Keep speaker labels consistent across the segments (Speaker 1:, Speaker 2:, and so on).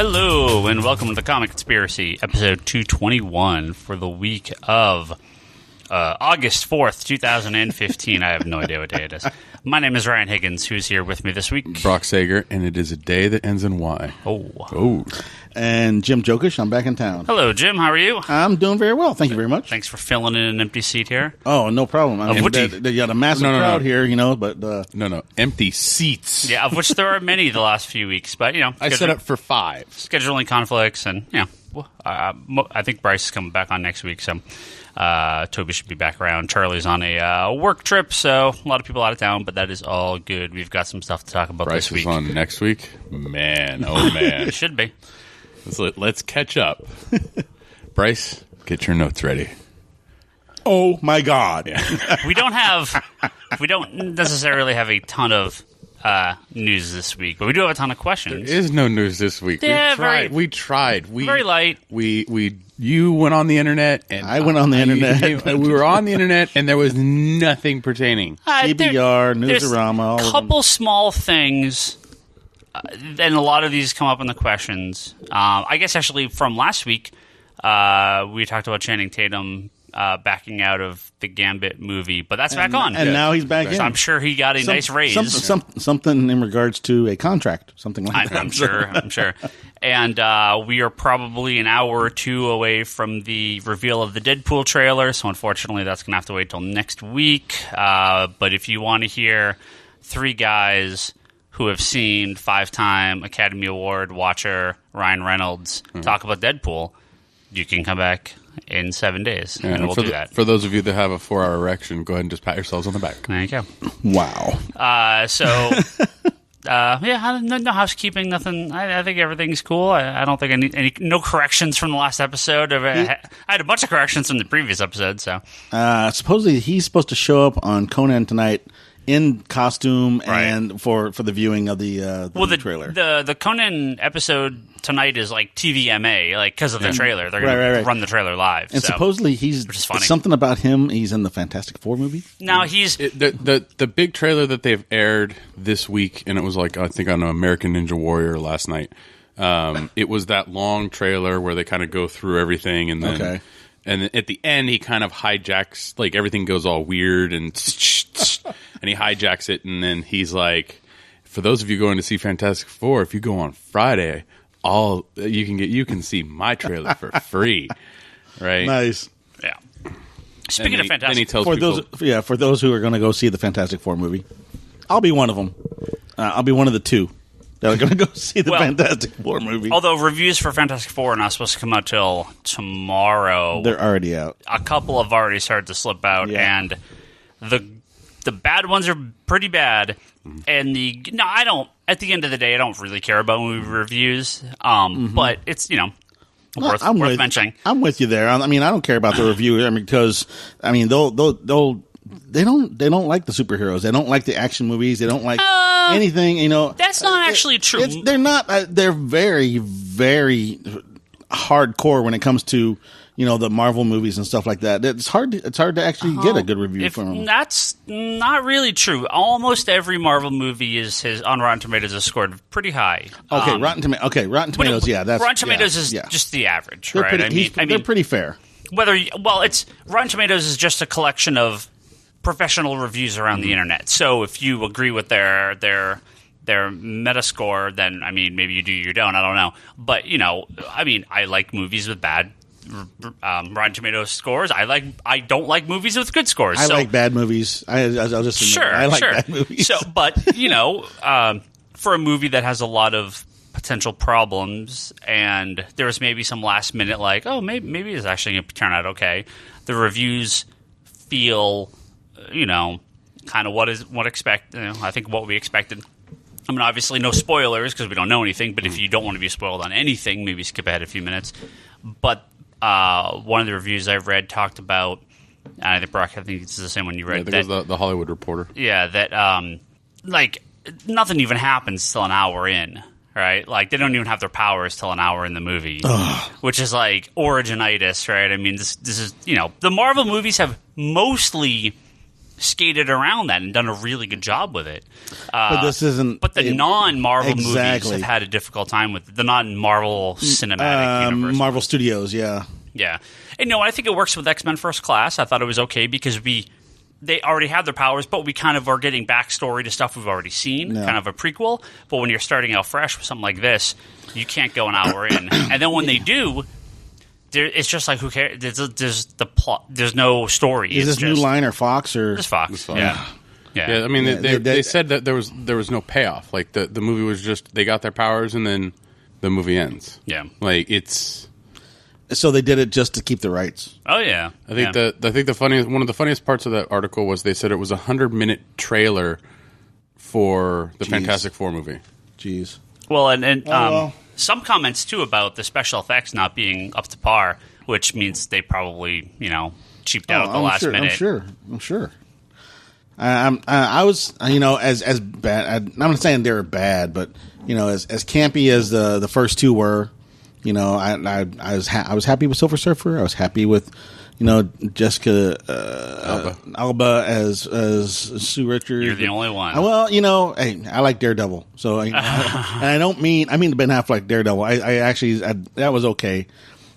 Speaker 1: Hello, and welcome to the Comic Conspiracy, episode 221 for the week of August 4th, 2015. I have no idea what day it is. My name is Ryan Higgins, who's here with me this week.
Speaker 2: Brock Sager, and it is a day that ends in Y.
Speaker 1: Oh.
Speaker 3: And Jim Jokisch, I'm back in town.
Speaker 1: Hello, Jim. How are you?
Speaker 3: I'm doing very well. Thank you very much.
Speaker 1: Thanks for filling in an empty seat here.
Speaker 3: Oh, no problem. I mean, you got a massive crowd here, you know, but...
Speaker 2: No, empty seats.
Speaker 1: Yeah, of which there are many the last few weeks, but, you know...
Speaker 2: I set up for 5.
Speaker 1: Scheduling conflicts, and, you know, I think Bryce is coming back on next week, so... Toby should be back around. Charlie's on a work trip, so a lot of people out of town, but that is all good. We've got some stuff to talk about
Speaker 2: Bryce
Speaker 1: this week.
Speaker 2: Bryce is on next week? Man, oh man.
Speaker 1: It should be.
Speaker 2: Let's catch up. Bryce, get your notes ready.
Speaker 3: Oh my God.
Speaker 1: Yeah. We don't necessarily have a ton of news this week, but we do have a ton of questions.
Speaker 2: There is no news this week.
Speaker 1: Yeah,
Speaker 2: we tried.
Speaker 1: Very light.
Speaker 2: You went on the internet, and
Speaker 3: I went on the internet.
Speaker 2: We were on the internet, and there was nothing pertaining.
Speaker 3: CBR, Newsarama, all
Speaker 1: a couple small things, and a lot of these come up in the questions. I guess actually from last week, we talked about Channing Tatum backing out of the Gambit movie, but that's back on.
Speaker 3: And now he's back in.
Speaker 1: So I'm sure he got a nice raise.
Speaker 3: Something in regards to a contract, something like that.
Speaker 1: I'm sure. And we are probably an hour or two away from the reveal of the Deadpool trailer, so unfortunately that's going to have to wait till next week. But if you want to hear 3 guys who have seen 5-time Academy Award watcher Ryan Reynolds talk about Deadpool, you can come back in 7 days, and we'll do that.
Speaker 2: For those of you that have a 4-hour erection, go ahead and just pat yourselves on the back.
Speaker 1: There you go.
Speaker 3: Wow.
Speaker 1: Yeah, no housekeeping, nothing. I think everything's cool. I don't think no corrections from the last episode. I had a bunch of corrections from the previous episode. So
Speaker 3: supposedly he's supposed to show up on Conan tonight in costume, right, and for the viewing of the trailer.
Speaker 1: The Conan episode tonight is like TVMA, like because of the trailer. They're going to run the trailer live.
Speaker 3: And supposedly he's something about him. He's in the Fantastic Four movie.
Speaker 1: No, he's
Speaker 2: the big trailer that they've aired this week, and it was like I think on American Ninja Warrior last night. It was that long trailer where they kind of go through everything, and then and at the end he kind of hijacks, like everything goes all weird and he hijacks it, and then he's like, for those of you going to see Fantastic Four, if you go on Friday, you can see my trailer for free, right?
Speaker 3: Nice.
Speaker 1: Yeah. Speaking of Fantastic,
Speaker 2: then he tells
Speaker 3: for those who are going to go see the Fantastic Four movie, I'll be one of them. I'll be one of the 2 that are going to go see the Fantastic Four movie.
Speaker 1: Although reviews for Fantastic Four are not supposed to come out till tomorrow,
Speaker 3: they're already out.
Speaker 1: A couple have already started to slip out, and the bad ones are pretty bad. And I don't. At the end of the day, I don't really care about movie reviews. But it's worth mentioning.
Speaker 3: I'm with you there. I mean, I don't care about the review. I mean, because they don't like the superheroes. They don't like the action movies. They don't like anything. You know,
Speaker 1: that's not actually true.
Speaker 3: They're not. They're very, very hardcore when it comes to the Marvel movies and stuff like that. It's hard to actually get a good review from them.
Speaker 1: That's not really true. Almost every Marvel movie on Rotten Tomatoes is scored pretty high.
Speaker 3: Okay, Rotten Tomatoes. Yeah, that's
Speaker 1: Rotten Tomatoes is just the average,
Speaker 3: they're
Speaker 1: right?
Speaker 3: They're pretty fair.
Speaker 1: It's Rotten Tomatoes is just a collection of professional reviews around the internet. So if you agree with their Metascore, then maybe you do, you don't. I don't know, but I like movies with bad Rotten Tomatoes scores. I don't like movies with good scores.
Speaker 3: I like bad movies. I'll just admit I like bad movies.
Speaker 1: So, but for a movie that has a lot of potential problems, and there was maybe some last minute maybe it's actually going to turn out okay. The reviews feel kind of I think what we expected. Obviously no spoilers because we don't know anything. But if you don't want to be spoiled on anything, maybe skip ahead a few minutes. But one of the reviews I've read talked about, and I think Brock, I think it's the same one you read.
Speaker 2: Yeah, I think it was the Hollywood Reporter.
Speaker 1: Yeah, that nothing even happens till an hour in, right? Like they don't even have their powers till an hour in the movie, which is like originitis, right? This is the Marvel movies have mostly skated around that and done a really good job with it.
Speaker 3: But this isn't.
Speaker 1: But the non-Marvel movies have had a difficult time with it. The non-Marvel cinematic universe.
Speaker 3: Marvel Studios, yeah.
Speaker 1: Yeah. And I think it works with X-Men First Class. I thought it was okay because they already have their powers, but we kind of are getting backstory to stuff we've already seen, kind of a prequel. But when you're starting out fresh with something like this, you can't go an hour in. And then when they do, it's just like, who cares? There's the plot. There's no story.
Speaker 3: Is this New Line or Fox?
Speaker 1: It's Fox. Yeah.
Speaker 2: I mean, they said that there was no payoff. Like the movie was just they got their powers and then the movie ends.
Speaker 1: Yeah.
Speaker 2: Like it's.
Speaker 3: So they did it just to keep the rights.
Speaker 1: Oh yeah.
Speaker 2: I think one of the funniest parts of that article was they said it was a 100-minute trailer for the Fantastic Four movie.
Speaker 3: Jeez.
Speaker 1: Well, and some comments too about the special effects not being up to par, which means they probably cheaped out at the last minute.
Speaker 3: I'm sure. I was as bad. I'm not saying they were bad, but as campy as the first two were. I was happy with Silver Surfer. I was happy with Jessica Alba as Sue Richards.
Speaker 1: You're the only one.
Speaker 3: Well, hey, I like Daredevil, so and I mean Ben Affleck Daredevil. I actually that was okay.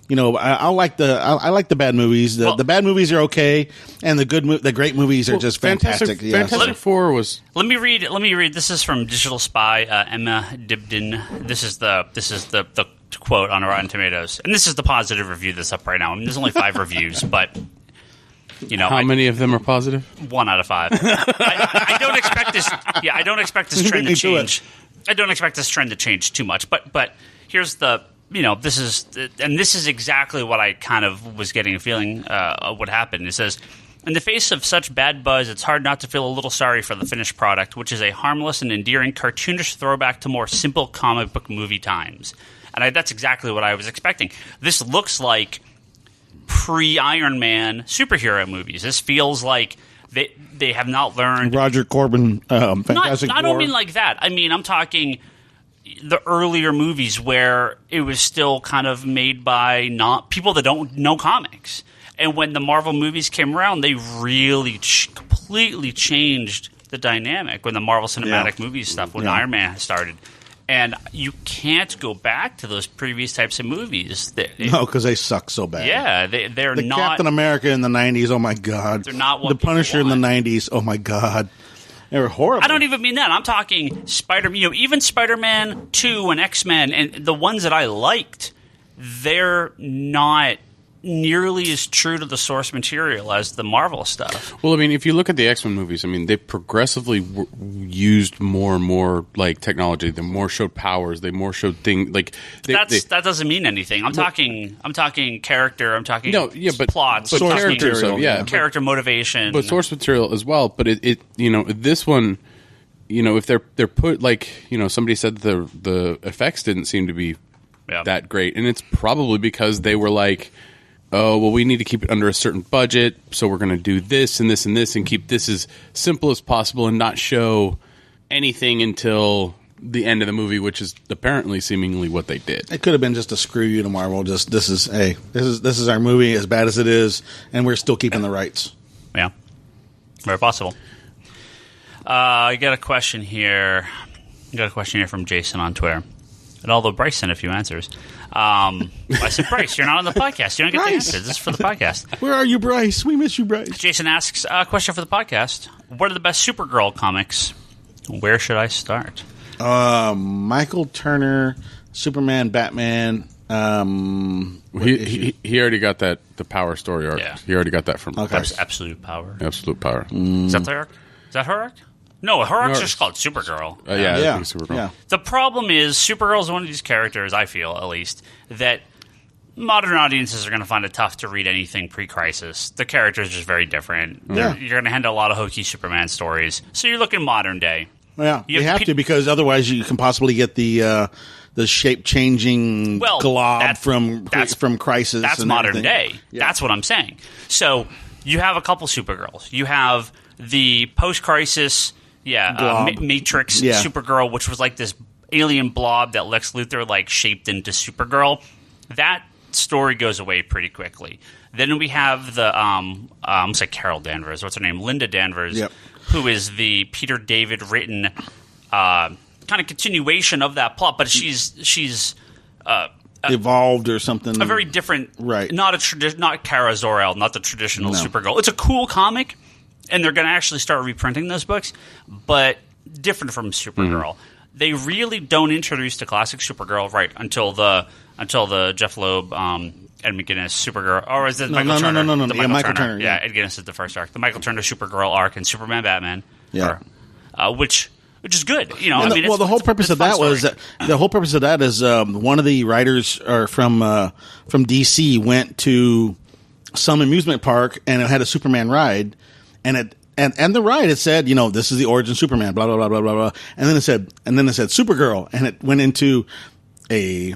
Speaker 3: I like the bad movies. The bad movies are okay, and the great movies are just fantastic.
Speaker 2: Fantastic Four was.
Speaker 1: Let me read. This is from Digital Spy, Emma Dibden. This is the quote on Rotten Tomatoes, and this is the positive review that's up right now. I mean, there's only 5 reviews, but
Speaker 2: how many of them are positive?
Speaker 1: 1 out of 5. I don't expect this. Yeah, I don't expect this trend to change. I don't expect this trend to change too much. But here's the. This is exactly what I kind of was getting a feeling of what happened. It says, in the face of such bad buzz, it's hard not to feel a little sorry for the finished product, which is a harmless and endearing cartoonish throwback to more simple comic book movie times. And that's exactly what I was expecting. This looks like pre-Iron Man superhero movies. This feels like they have not learned...
Speaker 3: Roger Corman, Fantastic Four.
Speaker 1: I don't mean like that. I mean, I'm talking the earlier movies where it was still kind of made by not people that don't know comics. And when the Marvel movies came around, they really completely changed the dynamic when the Marvel Cinematic Movies stuff, when Iron Man started. And you can't go back to those previous types of movies.
Speaker 3: No, because they suck so bad.
Speaker 1: Yeah, they're not...
Speaker 3: Captain America in the 90s, oh my God.
Speaker 1: They're not what
Speaker 3: The Punisher in the 90s, oh my God. They were horrible.
Speaker 1: I don't even mean that. I'm talking even Spider-Man 2 and X-Men, and the ones that I liked, they're not nearly as true to the source material as the Marvel stuff.
Speaker 2: Well, I mean, if you look at the X-Men movies, I mean, they progressively used more and more like technology. They more showed powers. They more showed things like
Speaker 1: that doesn't mean anything. I'm talking character. I'm talking plots,
Speaker 2: but character,
Speaker 1: character motivation,
Speaker 2: but source material as well. But it this one, if they're put like somebody said the effects didn't seem to be that great, and it's probably because they were like, oh, well, we need to keep it under a certain budget, so we're going to do this and this and this and keep this as simple as possible and not show anything until the end of the movie, which is apparently seemingly what they did.
Speaker 3: It could have been just a screw you to Marvel. Just this is our movie, as bad as it is, and we're still keeping the rights.
Speaker 1: Yeah, very possible. I got a question here. From Jason on Twitter. And although Bryce sent a few answers, I said, Bryce, you're not on the podcast. You don't get the answers. This is for the podcast.
Speaker 3: Where are you, Bryce? We miss you, Bryce.
Speaker 1: Jason asks a question for the podcast. What are the best Supergirl comics? Where should I start?
Speaker 3: Michael Turner, Superman, Batman.
Speaker 2: He already got the Power story arc. Yeah. He already got that from
Speaker 1: Absolute Power.
Speaker 2: Absolute Power.
Speaker 1: Is that the arc? Is that her arc? No, her arc's just called Supergirl.
Speaker 2: I think Supergirl.
Speaker 3: Yeah.
Speaker 1: The problem is Supergirl is one of these characters, I feel, at least, that modern audiences are going to find it tough to read anything pre-Crisis. The character is just very different. You're going to handle a lot of hokey Superman stories. So you're looking modern day.
Speaker 3: Yeah, you have to, because otherwise you can possibly get the shape-changing glob from Crisis.
Speaker 1: That's
Speaker 3: and
Speaker 1: modern
Speaker 3: everything.
Speaker 1: day. Yeah. That's what I'm saying. So you have a couple Supergirls. You have the post-Crisis... Matrix Supergirl, which was like this alien blob that Lex Luthor shaped into Supergirl. That story goes away pretty quickly. Then we have the I'm gonna say Carol Danvers. What's her name? Linda Danvers,
Speaker 3: Yep.
Speaker 1: who is the Peter David written kind of continuation of that plot, but she's
Speaker 3: evolved or something.
Speaker 1: a very different,
Speaker 3: Right.
Speaker 1: Not Kara Zor-El, not the traditional Supergirl. It's a cool comic, and they're going to actually start reprinting those books, but different from Supergirl. They really don't introduce the classic Supergirl right until the Jeff Loeb, Ed McGuinness Supergirl, or is it Michael Turner?
Speaker 3: No.
Speaker 1: The
Speaker 3: Yeah, Michael Turner.
Speaker 1: Yeah, Ed McGuinness is the first arc. The Michael Turner Supergirl arc and Superman Batman.
Speaker 3: Yeah.
Speaker 1: Which is good. You know,
Speaker 3: The whole purpose of that was the whole purpose of that is one of the writers from DC went to some amusement park and it had a Superman ride, and the ride it said, this is the origin of Superman, blah blah blah blah blah blah, and then it said Supergirl, and it went into a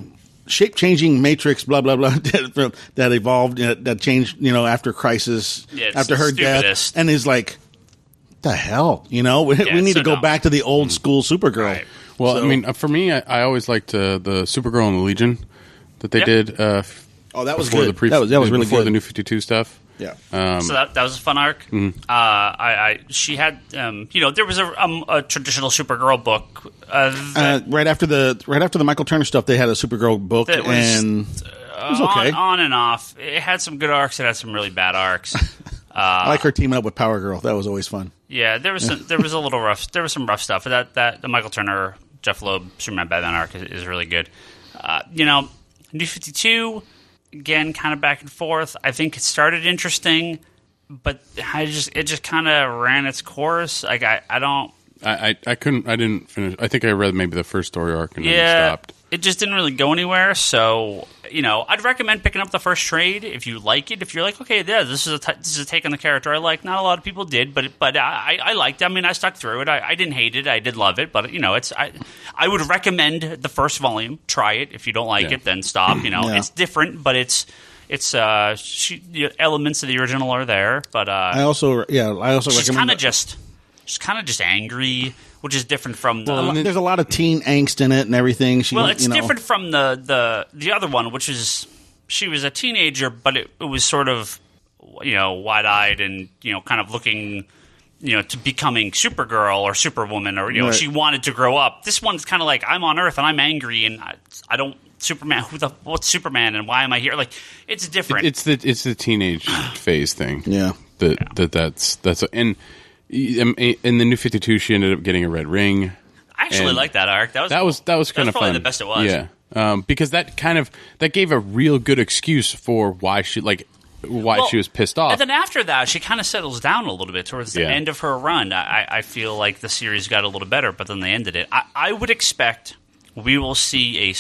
Speaker 3: shape-changing matrix, blah blah blah, that evolved, that changed, after Crisis, after her death, and is like, the hell, we need to go back to the old school Supergirl.
Speaker 1: Right.
Speaker 2: Well, for me, I always liked the Supergirl and the Legion that they did. That
Speaker 3: was good. That was really
Speaker 2: before
Speaker 3: good.
Speaker 2: The New 52 stuff.
Speaker 3: Yeah.
Speaker 1: So that was a fun arc. She had, there was a traditional Supergirl book
Speaker 3: right after the Michael Turner stuff. They had a Supergirl book, and it was okay.
Speaker 1: On and off. It had some good arcs. It had some really bad arcs.
Speaker 3: I like her teaming up with Power Girl. That was always fun.
Speaker 1: Yeah, there was a little rough. There was some rough stuff. But the Michael Turner, Jeff Loeb, Superman Batman arc is really good. New 52. Again, kind of back and forth. I think it started interesting, but it just kind of ran its course. Like I
Speaker 2: didn't finish. I think I read maybe the first story arc and then stopped.
Speaker 1: It just didn't really go anywhere. So I'd recommend picking up the first trade if you like it. If you're like, okay, yeah, this is a take on the character I like. Not a lot of people did, but I liked it. I mean, I stuck through it. I didn't hate it. I did love it. But I would recommend the first volume. Try it. If you don't like it, then stop. It's different, but it's elements of the original are there. But
Speaker 3: I also recommend.
Speaker 1: She's kind of just angry, which is different from the.
Speaker 3: Well, there's a lot of teen angst in it and everything.
Speaker 1: It's different from the other one, which is she was a teenager, but it was sort of wide-eyed and kind of looking to becoming Supergirl or Superwoman, or
Speaker 3: right.
Speaker 1: She wanted to grow up. This one's kind of like, I'm on Earth and I'm angry and I don't. Superman, what's Superman and why am I here? Like, it's different.
Speaker 2: It's the teenage phase thing.
Speaker 3: Yeah,
Speaker 2: that's and. In the New 52, she ended up getting a red ring.
Speaker 1: I actually liked that arc. That was
Speaker 2: kind of fun.
Speaker 1: The best it was.
Speaker 2: Yeah, because that gave a real good excuse for why she was pissed off.
Speaker 1: And then after that, she kind of settles down a little bit towards the end of her run. I feel like the series got a little better, but then they ended it. I would expect we will see a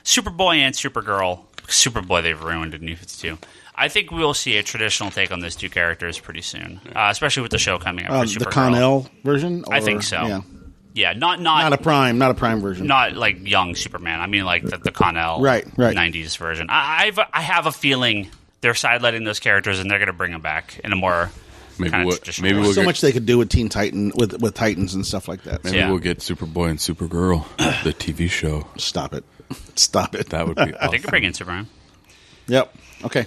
Speaker 1: Superboy and Supergirl. Superboy they've ruined in New 52. I think we will see a traditional take on those two characters pretty soon, especially with the show coming up. For
Speaker 3: the Connell version?
Speaker 1: I think so. Yeah, not
Speaker 3: a prime version.
Speaker 1: Not like young Superman. I mean, like the Connell
Speaker 3: right
Speaker 1: 90s version. I have a feeling they're sidelighting those characters and they're going to bring them back in a more traditional.
Speaker 3: So much they could do with Teen Titan with Titans and stuff like that.
Speaker 2: Maybe we'll get Superboy and Supergirl, the TV show.
Speaker 3: Stop it!
Speaker 2: That would be awesome.
Speaker 1: They could bring in Superman.
Speaker 3: Yep. Okay.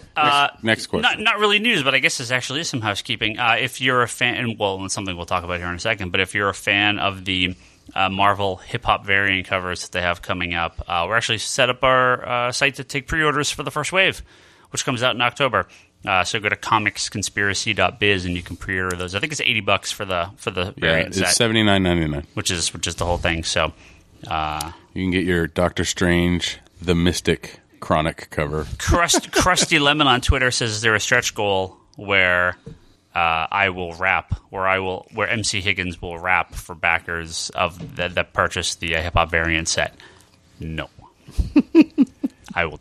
Speaker 2: Next question.
Speaker 1: Not really news, but I guess this actually is some housekeeping. If you're a fan, and it's something we'll talk about here in a second, but if you're a fan of the Marvel hip-hop variant covers that they have coming up, we're actually set up our site to take pre-orders for the first wave, which comes out in October. So go to comicsconspiracy.biz and you can pre-order those. I think it's $80 for the variant set.
Speaker 2: It's $79.99,
Speaker 1: which is the whole thing. So
Speaker 2: you can get your Doctor Strange, the Mystic Chronic cover.
Speaker 1: Krusty Lemon on Twitter says, is there a stretch goal where I will rap, where MC Higgins will rap for backers of that purchase the hip hop variant set? No, I will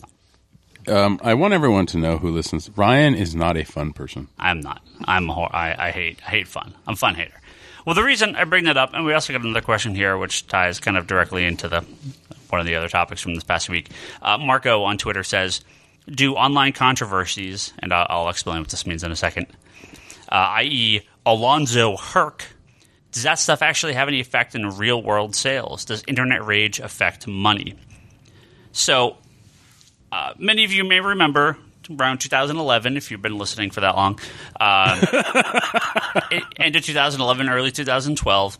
Speaker 1: not.
Speaker 2: I want everyone to know who listens. Ryan is not a fun person.
Speaker 1: I'm not. I hate fun. I'm a fun hater. Well, the reason I bring that up, and we also got another question here, which ties kind of directly into one of the other topics from this past week. Marco on Twitter says, do online controversies, and I'll explain what this means in a second, i.e. Alonzo Herc, does that stuff actually have any effect in real-world sales? Does internet rage affect money? So, many of you may remember, around 2011, if you've been listening for that long. End of 2011, early 2012.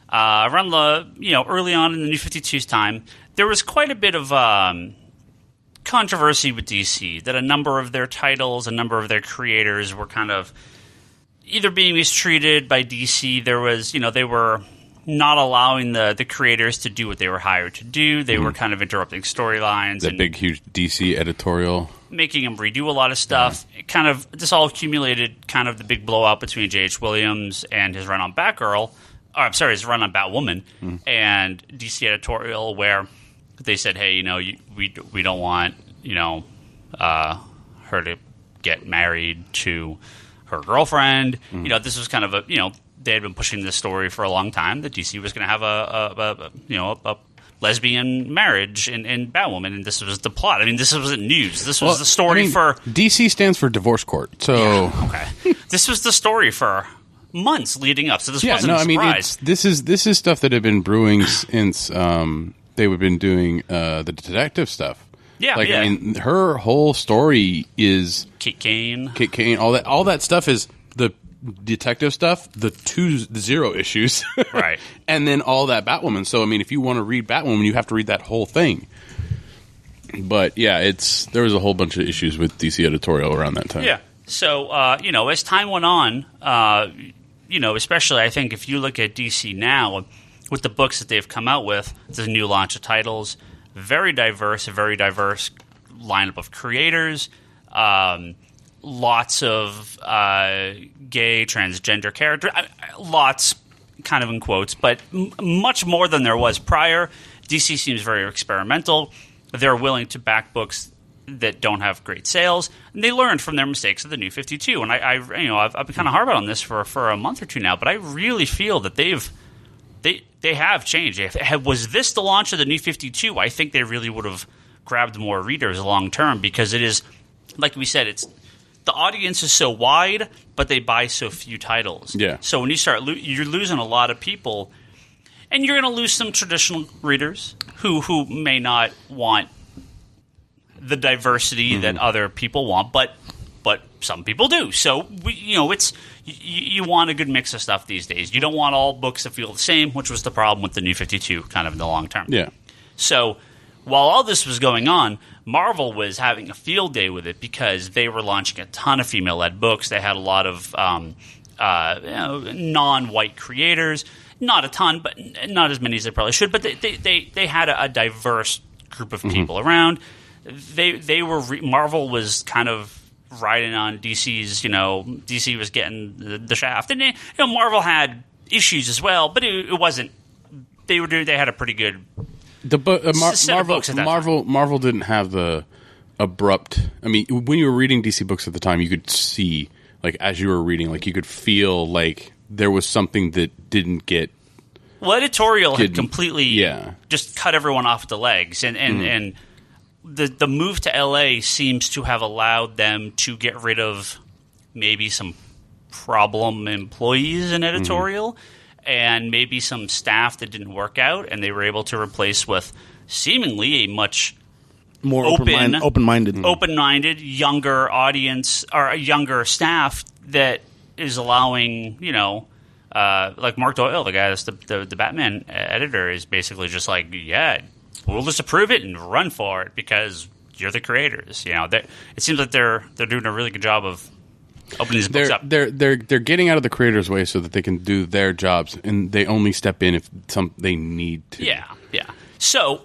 Speaker 1: Around the, early on in the New 52's time, there was quite a bit of controversy with DC, that a number of their titles, a number of their creators were kind of either being mistreated by DC. There was, they were not allowing the creators to do what they were hired to do. They were kind of interrupting storylines.
Speaker 2: That big, huge DC editorial.
Speaker 1: Making them redo a lot of stuff. Yeah. This all accumulated kind of the big blowout between J.H. Williams and his run on Batgirl. His run on Batwoman and DC editorial, where they said, hey, we don't want, her to get married to her girlfriend. This was kind of they had been pushing this story for a long time that DC was going to have a lesbian marriage in Batwoman, and this was the plot. I mean, this wasn't news. This was the story for...
Speaker 2: DC stands for divorce court, so...
Speaker 1: Yeah, okay. This was the story for months leading up, so this wasn't a surprise.
Speaker 2: This is stuff that had been brewing since they've been doing the detective stuff.
Speaker 1: Yeah,
Speaker 2: I mean, her whole story is...
Speaker 1: Kate Kane,
Speaker 2: all that stuff is the detective stuff, the 0 issues,
Speaker 1: right,
Speaker 2: and then all that Batwoman. So I mean, if you want to read Batwoman, you have to read that whole thing. But yeah, there was a whole bunch of issues with DC editorial around that time.
Speaker 1: Yeah. So as time went on, especially I think if you look at DC now with the books that they've come out with, the new launch of titles, a very diverse lineup of creators. Lots of gay, transgender characters. Lots, kind of in quotes, but much more than there was prior. DC seems very experimental. They're willing to back books that don't have great sales, and they learned from their mistakes of the New 52. And I've been kind of hard on this for a month or two now, but I really feel that they have changed. Was this the launch of the New 52? I think they really would have grabbed more readers long term, because it is, like we said, the audience is so wide, but they buy so few titles.
Speaker 2: Yeah.
Speaker 1: So when you start, you're losing a lot of people, and you're going to lose some traditional readers who may not want the diversity that other people want, but some people do. So you want a good mix of stuff these days. You don't want all books to feel the same, which was the problem with the New 52, kind of in the long term.
Speaker 2: Yeah.
Speaker 1: So while all this was going on, Marvel was having a field day with it, because they were launching a ton of female-led books. They had a lot of non-white creators. Not a ton, but not as many as they probably should. But they had a diverse group of people around. Marvel was kind of riding on DC's. DC was getting the shaft, and Marvel had issues as well, but it wasn't. They had a pretty good.
Speaker 2: Marvel didn't have the abrupt. I mean, when you were reading DC books at the time, you could see, like, as you were reading, like, you could feel like there was something that didn't get.
Speaker 1: Well, editorial had completely just cut everyone off the legs, and the move to LA seems to have allowed them to get rid of maybe some problem employees in editorial. And maybe some staff that didn't work out, and they were able to replace with seemingly a much
Speaker 3: more open-minded,
Speaker 1: younger audience, or a younger staff that is allowing, like Mark Doyle, the guy that's the Batman editor, is basically just like, yeah, we'll just approve it and run for it because you're the creators. It seems like they're doing a really good job of opening these books up.
Speaker 2: They're getting out of the creators' way so that they can do their jobs, and they only step in if they need to.
Speaker 1: Yeah. So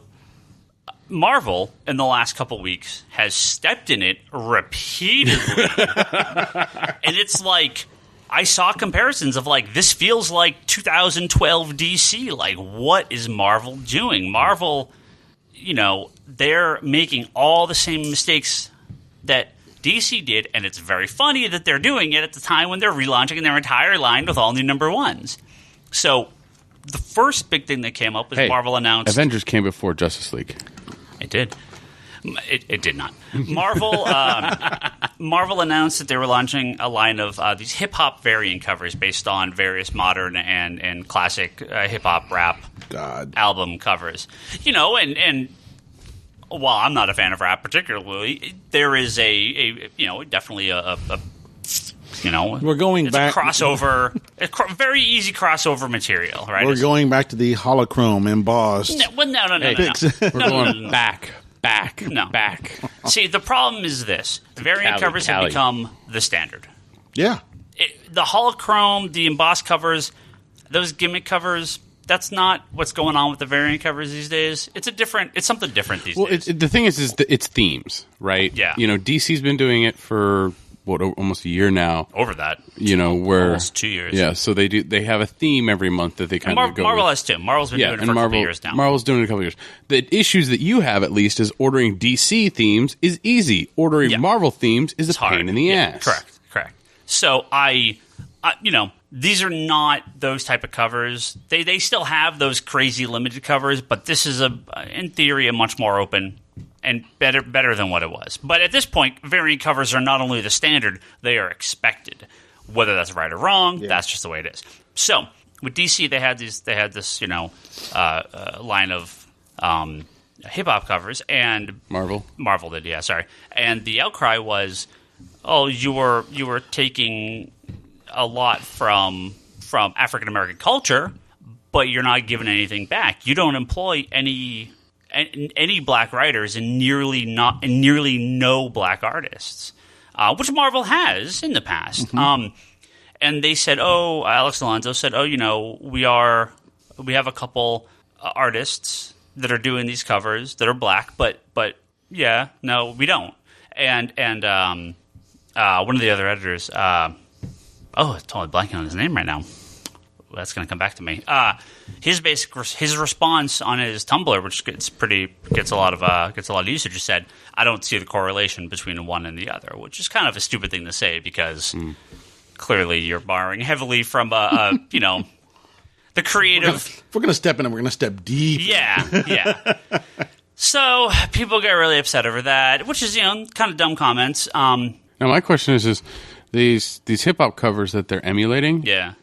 Speaker 1: Marvel in the last couple weeks has stepped in it repeatedly, and it's like I saw comparisons of like this feels like 2012 DC. Like, what is Marvel doing? Marvel, they're making all the same mistakes that DC did, and it's very funny that they're doing it at the time when they're relaunching their entire line with all new number ones. So the first big thing that came up was Marvel announced...
Speaker 2: Avengers came before Justice League.
Speaker 1: It did. It did not. Marvel announced that they were launching a line of these hip-hop variant covers based on various modern and classic hip-hop rap album covers. And while I'm not a fan of rap particularly, there is definitely a
Speaker 3: we're going back
Speaker 1: crossover, very easy crossover material, right?
Speaker 3: We're going back to the holochrome embossed.
Speaker 1: No.
Speaker 2: We're going back.
Speaker 1: See, the problem is this: the variant covers have become the standard.
Speaker 3: Yeah,
Speaker 1: the holochrome, the embossed covers, those gimmick covers. That's not what's going on with the variant covers these days. It's something different these days.
Speaker 2: The thing is that it's themes, right?
Speaker 1: Yeah.
Speaker 2: DC's been doing it for almost a year now.
Speaker 1: Over that.
Speaker 2: Where
Speaker 1: almost 2 years.
Speaker 2: Yeah, so they have a theme every month that they kind of go
Speaker 1: Marvel
Speaker 2: with.
Speaker 1: has too. Marvel's been doing it for a couple years now.
Speaker 2: Marvel's doing it a couple years. The issues that you have, at least, is ordering DC themes is easy. Ordering Marvel themes is a pain in the ass.
Speaker 1: Correct. So these are not those type of covers. They still have those crazy limited covers, but this is in theory a much more open and better than what it was. But at this point, variant covers are not only the standard, they are expected. Whether that's right or wrong, that's just the way it is. So with DC, they had this line of hip hop covers, and Marvel did, yeah, sorry. And the outcry was, oh, you were taking a lot from African American culture, but you're not giving anything back. You don't employ any black writers and nearly no black artists, which Marvel has in the past.
Speaker 3: Mm-hmm.
Speaker 1: And they said, Alex Alonso said, we have a couple artists that are doing these covers that are black, but yeah, no, we don't. And one of the other editors, totally blanking on his name right now. That's going to come back to me. His response on his Tumblr, which gets a lot of usage, said, "I don't see the correlation between one and the other," which is kind of a stupid thing to say because clearly you're borrowing heavily from the creative.
Speaker 3: We're going to step in and we're going to step deep.
Speaker 1: Yeah. So people get really upset over that, which is kind of dumb comments.
Speaker 2: Now my question is these hip hop covers that they're emulating.
Speaker 1: Yeah.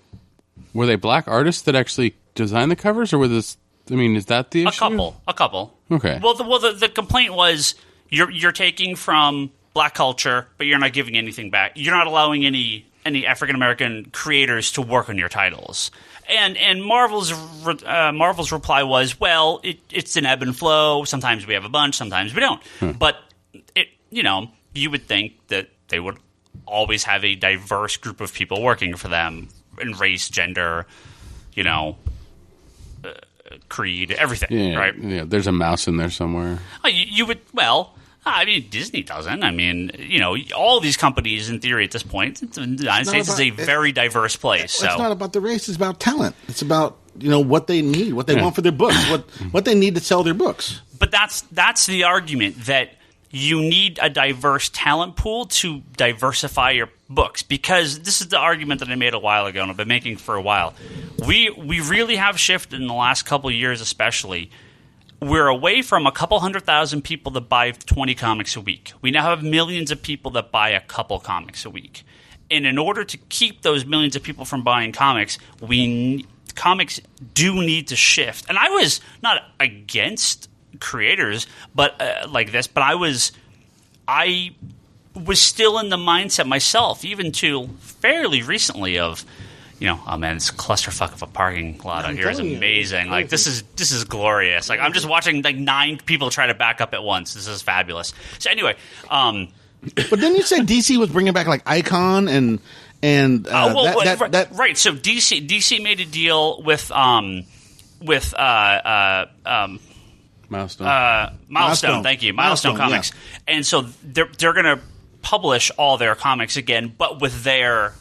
Speaker 2: Were they black artists that actually designed the covers, or is that the issue?
Speaker 1: A couple.
Speaker 2: Okay.
Speaker 1: Well, the complaint was you're taking from black culture, but you're not giving anything back. You're not allowing any African American creators to work on your titles. And Marvel's reply was, well, it's an ebb and flow. Sometimes we have a bunch, sometimes we don't. But you would think that they would always have a diverse group of people working for them in race, gender, creed, everything, right?
Speaker 2: Yeah, there's a mouse in there somewhere.
Speaker 1: You would, Disney doesn't. All these companies, in theory, at this point, the United States is a very diverse place.
Speaker 3: It's not about the race; it's about talent. It's about what they need, what they want for their books, what they need to sell their books.
Speaker 1: But that's the argument, that you need a diverse talent pool to diversify your books, because this is the argument that I made a while ago and I've been making for a while. We really have shifted in the last couple of years, especially. We're away from a couple 100,000 people that buy 20 comics a week. We now have millions of people that buy a couple comics a week. And in order to keep those millions of people from buying comics, comics do need to shift. And I was not against creators like this, but I was still in the mindset myself, even to fairly recently, of oh man, this clusterfuck of a parking lot out here is amazing. Like this is glorious. Like I'm just watching 9 people try to back up at once. This is fabulous. So anyway,
Speaker 3: but then you say DC was bringing back like Icon and
Speaker 1: right. So DC made a deal with Milestone. Thank you, Milestone Comics, and so they're going to publish all their comics again, but with their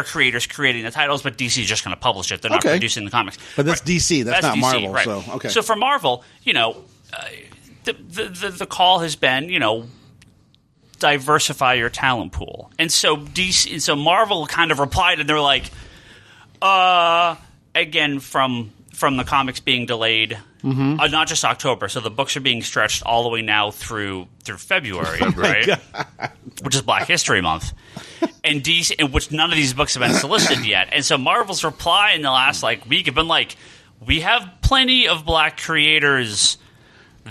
Speaker 1: creators creating the titles. But DC is just going to publish it; they're not producing the comics.
Speaker 3: But that's DC. That's not DC, Marvel.
Speaker 1: Right.
Speaker 3: So okay.
Speaker 1: So for Marvel, the call has been diversify your talent pool, and so Marvel kind of replied, and they're like, again from the comics being delayed. Not just October, so the books are being stretched all the way now through February, right? Which is Black History Month, and DC, in which none of these books have been solicited yet. And so Marvel's reply in the last week have been like, "We have plenty of black creators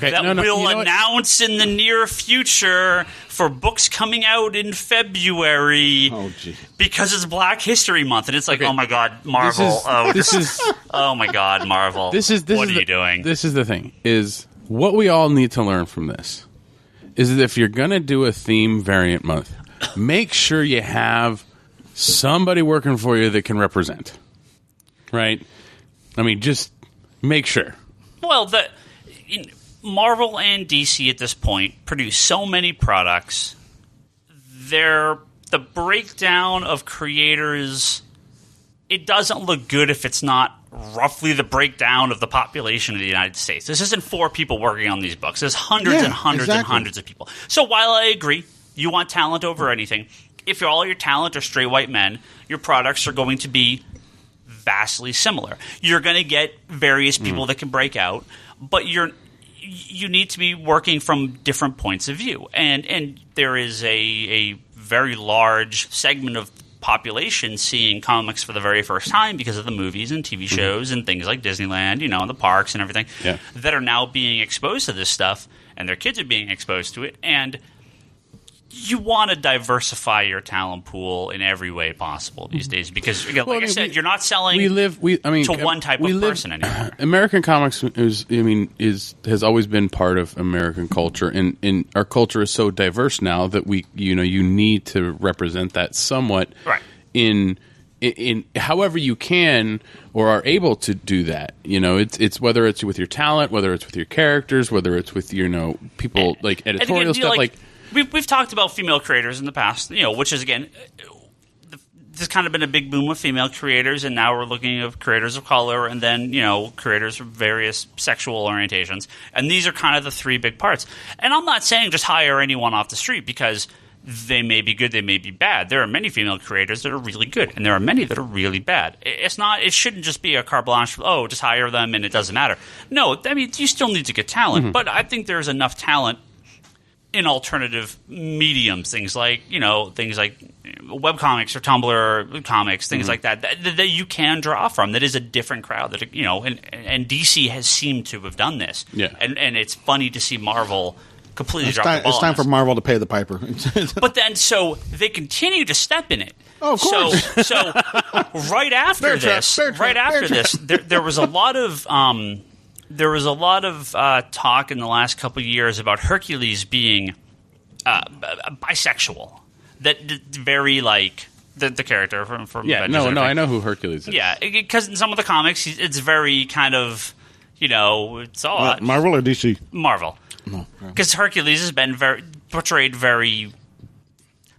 Speaker 1: that will announce in the near future for books coming out in February because it's Black History Month. And it's like, oh my God, Marvel. Oh my God, Marvel. What are you doing?
Speaker 2: This is the thing, is what we all need to learn from this is that if you're going to do a theme variant month, make sure you have somebody working for you that can represent. Right? I mean, just make sure.
Speaker 1: Well, Marvel and DC at this point produce so many products. The breakdown of creators, it doesn't look good if it's not roughly the breakdown of the population of the United States. This isn't 4 people working on these books. There's hundreds and hundreds and hundreds of people. So while I agree, you want talent over anything, if all your talent are straight white men, your products are going to be vastly similar. You're going to get various people that can break out, but you need to be working from different points of view. And there is a very large segment of population seeing comics for the very first time because of the movies and TV shows and things like Disneyland, and the parks and everything that are now being exposed to this stuff, and their kids are being exposed to it. And you want to diversify your talent pool in every way possible these days because, again, I said, you're not selling to one type of person anymore.
Speaker 2: American comics has always been part of American culture, and our culture is so diverse now that you need to represent that somewhat in however you can or are able to do that. It's whether it's with your talent, whether it's with your characters, whether it's with people like editorial stuff like.
Speaker 1: We've talked about female creators in the past, which is, again, there's kind of been a big boom of female creators, and now we're looking at creators of color and then, creators of various sexual orientations. And these are kind of the 3 big parts. And I'm not saying just hire anyone off the street because they may be good, they may be bad. There are many female creators that are really good, and there are many that are really bad. It shouldn't just be a carte blanche, just hire them and it doesn't matter. No, you still need to get talent, but I think there's enough talent in alternative mediums, things like webcomics or Tumblr comics, things like that you can draw from. That is a different crowd. That and DC has seemed to have done this.
Speaker 2: Yeah,
Speaker 1: and it's funny to see Marvel completely drop the ball.
Speaker 3: It's time for Marvel to pay the piper.
Speaker 1: But then, so they continue to step in it.
Speaker 3: Oh, of course.
Speaker 1: So right after this, there was a lot of. There was a lot of talk in the last couple of years about Hercules being bisexual. That very the character from
Speaker 2: I know who Hercules is.
Speaker 1: Yeah, because in some of the comics, it's very kind of it's all
Speaker 3: Marvel or DC.
Speaker 1: Marvel, because Hercules has been portrayed very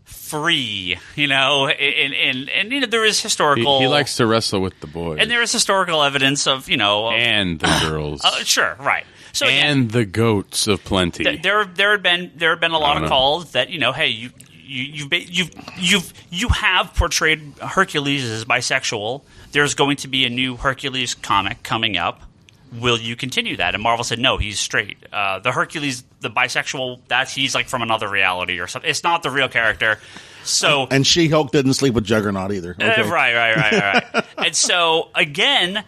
Speaker 1: free, and there is historical.
Speaker 2: He likes to wrestle with the boys,
Speaker 1: and there is historical evidence of
Speaker 2: and the girls.
Speaker 1: Sure, right. So
Speaker 2: and the goats of plenty.
Speaker 1: There have been a lot of calls that hey, you have portrayed Hercules as bisexual. There's going to be a new Hercules comic coming up. Will you continue that? And Marvel said, no, he's straight. The Hercules, the bisexual, he's from another reality or something. It's not the real character. So
Speaker 3: and She-Hulk didn't sleep with Juggernaut either. Okay.
Speaker 1: Right. And so, again,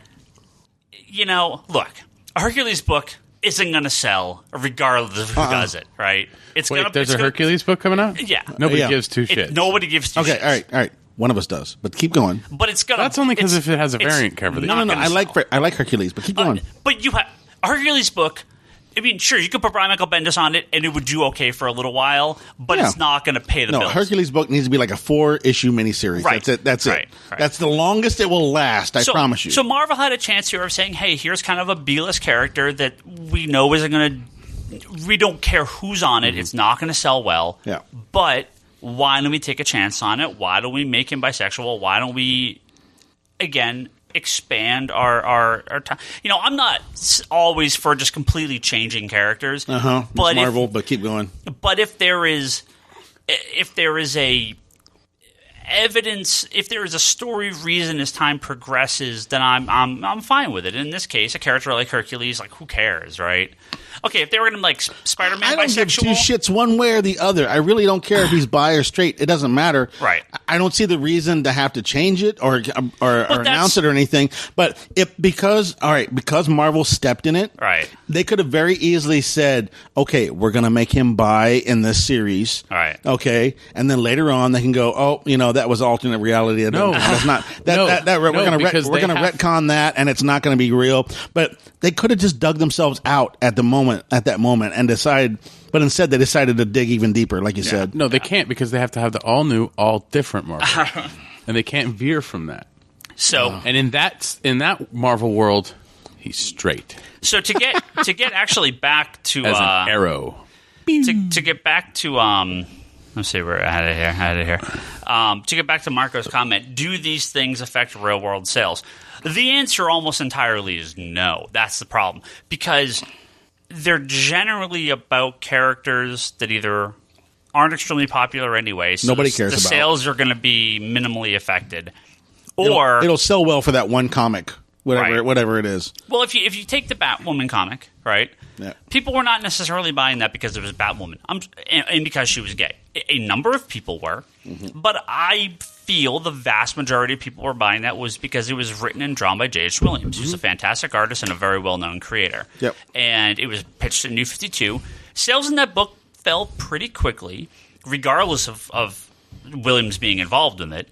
Speaker 1: look, a Hercules book isn't going to sell regardless of who does it, right?
Speaker 2: There's a Hercules book coming out?
Speaker 1: Yeah.
Speaker 2: Nobody gives two shits.
Speaker 1: Nobody gives two shits.
Speaker 3: Okay, all right. One of us does, but keep going.
Speaker 1: But it's gonna.
Speaker 2: That's only because if it has a variant cover.
Speaker 3: No. I like Hercules, but keep going.
Speaker 1: But you have a Hercules book. I mean, sure, you could put Brian Michael Bendis on it, and it would do okay for a little while, but it's not going to pay the bills.
Speaker 3: No, Hercules book needs to be like a 4-issue miniseries.
Speaker 1: Right.
Speaker 3: That's it.
Speaker 1: Right.
Speaker 3: That's the longest it will last. I promise you.
Speaker 1: So Marvel had a chance here of saying, "Hey, here's kind of a B-list character that we know isn't going to. We don't care who's on it. It's not going to sell well.
Speaker 3: Yeah,
Speaker 1: but." Why don't we take a chance on it? Why don't we make him bisexual? Why don't we, again, expand our time? I'm not always for just completely changing characters.
Speaker 3: But Marvel, but keep going.
Speaker 1: But if there is a evidence, if there is a story reason as time progresses, then I'm fine with it. In this case, a character like Hercules, who cares, right? okay, if they were going to make Spider-Man
Speaker 3: I don't
Speaker 1: bisexual,
Speaker 3: give two shits one way or the other. I really don't care if he's bi or straight. It doesn't matter.
Speaker 1: Right.
Speaker 3: I don't see the reason to have to change it or announce it or anything. But because Marvel stepped in it,
Speaker 1: right,
Speaker 3: they could have very easily said, okay, we're going to make him bi in this series.
Speaker 1: Right.
Speaker 3: Okay. And then later on they can go, oh, that was alternate reality.
Speaker 2: No,
Speaker 3: that's not we're going to retcon that, and it's not going to be real. But they could have just dug themselves out at that moment and decide. But instead, they decided to dig even deeper, like you said.
Speaker 2: No, they can't, because they have to have the all new, all different Marvel, and they can't veer from that.
Speaker 1: So,
Speaker 2: and in that Marvel world, he's straight.
Speaker 1: So to get actually back to
Speaker 2: as an arrow.
Speaker 1: To get back to let's see, we're out of here. To get back to Marco's comment, do these things affect real world sales? The answer almost entirely is no. That's the problem, because they're generally about characters that either aren't extremely popular anyway, so
Speaker 3: nobody cares
Speaker 1: the
Speaker 3: about.
Speaker 1: Sales are going to be minimally affected, or
Speaker 3: it'll sell well for that one comic,
Speaker 1: Right.
Speaker 3: whatever it is.
Speaker 1: Well, if you take the Batwoman comic, right?
Speaker 3: Yeah.
Speaker 1: People were not necessarily buying that because it was Batwoman, and because she was gay. A number of people were, but I feel the vast majority of people were buying that was because it was written and drawn by J.H. Williams, who's a fantastic artist and a very well-known creator.
Speaker 3: Yep.
Speaker 1: And it was pitched in New 52. Sales in that book fell pretty quickly, regardless of Williams being involved in it.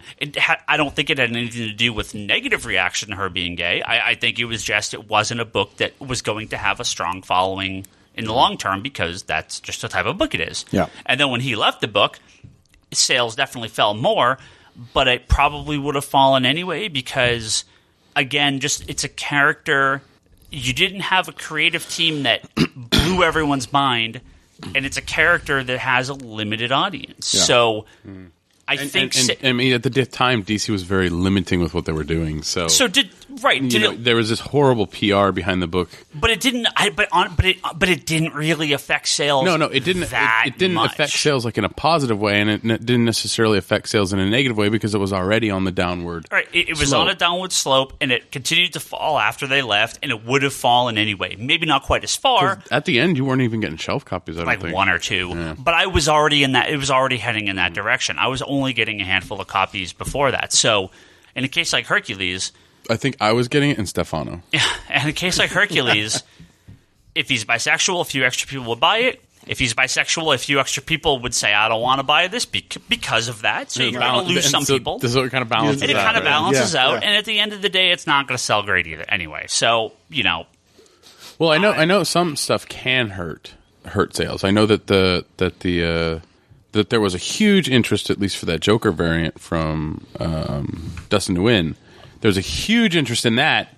Speaker 1: I don't think it had anything to do with negative reaction to her being gay. I think it was just it wasn't a book that was going to have a strong following in the long term, because that's just the type of book it is.
Speaker 3: Yeah.
Speaker 1: And then when he left the book, sales definitely fell more, but it probably would have fallen anyway because, again, just it's a character. You didn't have a creative team that blew everyone's mind, and it's a character that has a limited audience. Yeah. So I think...
Speaker 2: I mean, at the time, DC was very limiting with what they were doing. So there was this horrible PR behind the book,
Speaker 1: but it didn't. But it didn't really affect sales.
Speaker 2: No, it didn't. It didn't affect sales like in a positive way, and it didn't necessarily affect sales in a negative way because it was already on the downward.
Speaker 1: Right, it was on a downward slope, and it continued to fall after they left, and it would have fallen anyway. Maybe not quite as far.
Speaker 2: At the end, you weren't even getting shelf copies. I don't think.
Speaker 1: One or two,
Speaker 2: yeah.
Speaker 1: But I was already in that. It was already heading in that direction. I was only getting a handful of copies before that. So, in a case like Hercules,
Speaker 2: I think I was getting it in Stefano.
Speaker 1: Yeah, and in a case like Hercules, if he's bisexual, a few extra people would buy it. If he's bisexual, a few extra people would say, I don't want to buy this because of that. So you're going to lose some people.
Speaker 2: So it kind of balances out.
Speaker 1: It kind of balances out, and at the end of the day, it's not going to sell great either anyway. So,
Speaker 2: Well, I know some stuff can hurt sales. I know that that there was a huge interest, at least for that Joker variant from Dustin Nguyen. There's a huge interest in that,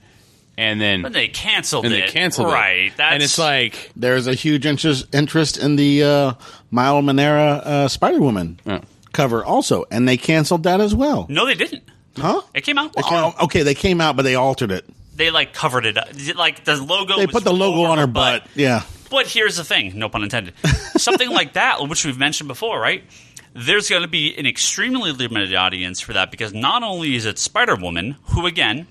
Speaker 2: and then
Speaker 1: but they canceled it.
Speaker 2: Right? And it's like
Speaker 3: there's a huge interest in the Miles Manera Spider-Woman cover also, and they canceled that as well.
Speaker 1: No, they didn't.
Speaker 3: Huh?
Speaker 1: It came out.
Speaker 3: Okay, they came out, but they altered it.
Speaker 1: They covered it up. Like the logo.
Speaker 3: They put the logo on her butt. Yeah.
Speaker 1: But here's the thing, no pun intended. Something like that, which we've mentioned before, right? There's going to be an extremely limited audience for that because not only is it Spider-Woman, who, again,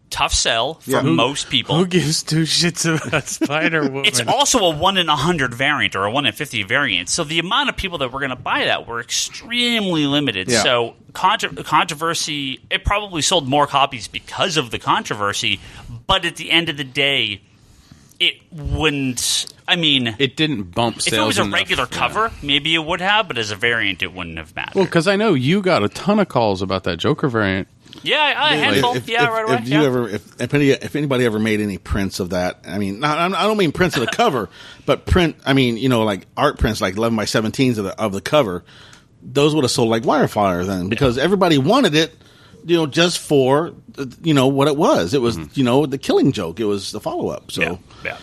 Speaker 1: tough sell for most people.
Speaker 2: Who gives two shits about Spider-Woman?
Speaker 1: It's also a 1 in 100 variant or a 1 in 50 variant. So the amount of people that were going to buy that were extremely limited. Yeah. So controversy, it probably sold more copies because of the controversy, but at the end of the day, it wouldn't. I mean,
Speaker 2: it didn't bump sales.
Speaker 1: If it was a
Speaker 2: enough,
Speaker 1: regular cover, maybe it would have, but as a variant, it wouldn't have mattered.
Speaker 2: Well, because I know you got a ton of calls about that Joker variant.
Speaker 1: Yeah, a handful. Right away.
Speaker 3: If anybody ever made any prints of that, I mean, I don't mean prints of the cover, but print. I mean, like art prints, like 11 by 17s of the cover. Those would have sold like wildfire then, because everybody wanted it. Just for what it was. It was the Killing Joke. It was the follow up. So,
Speaker 1: yeah.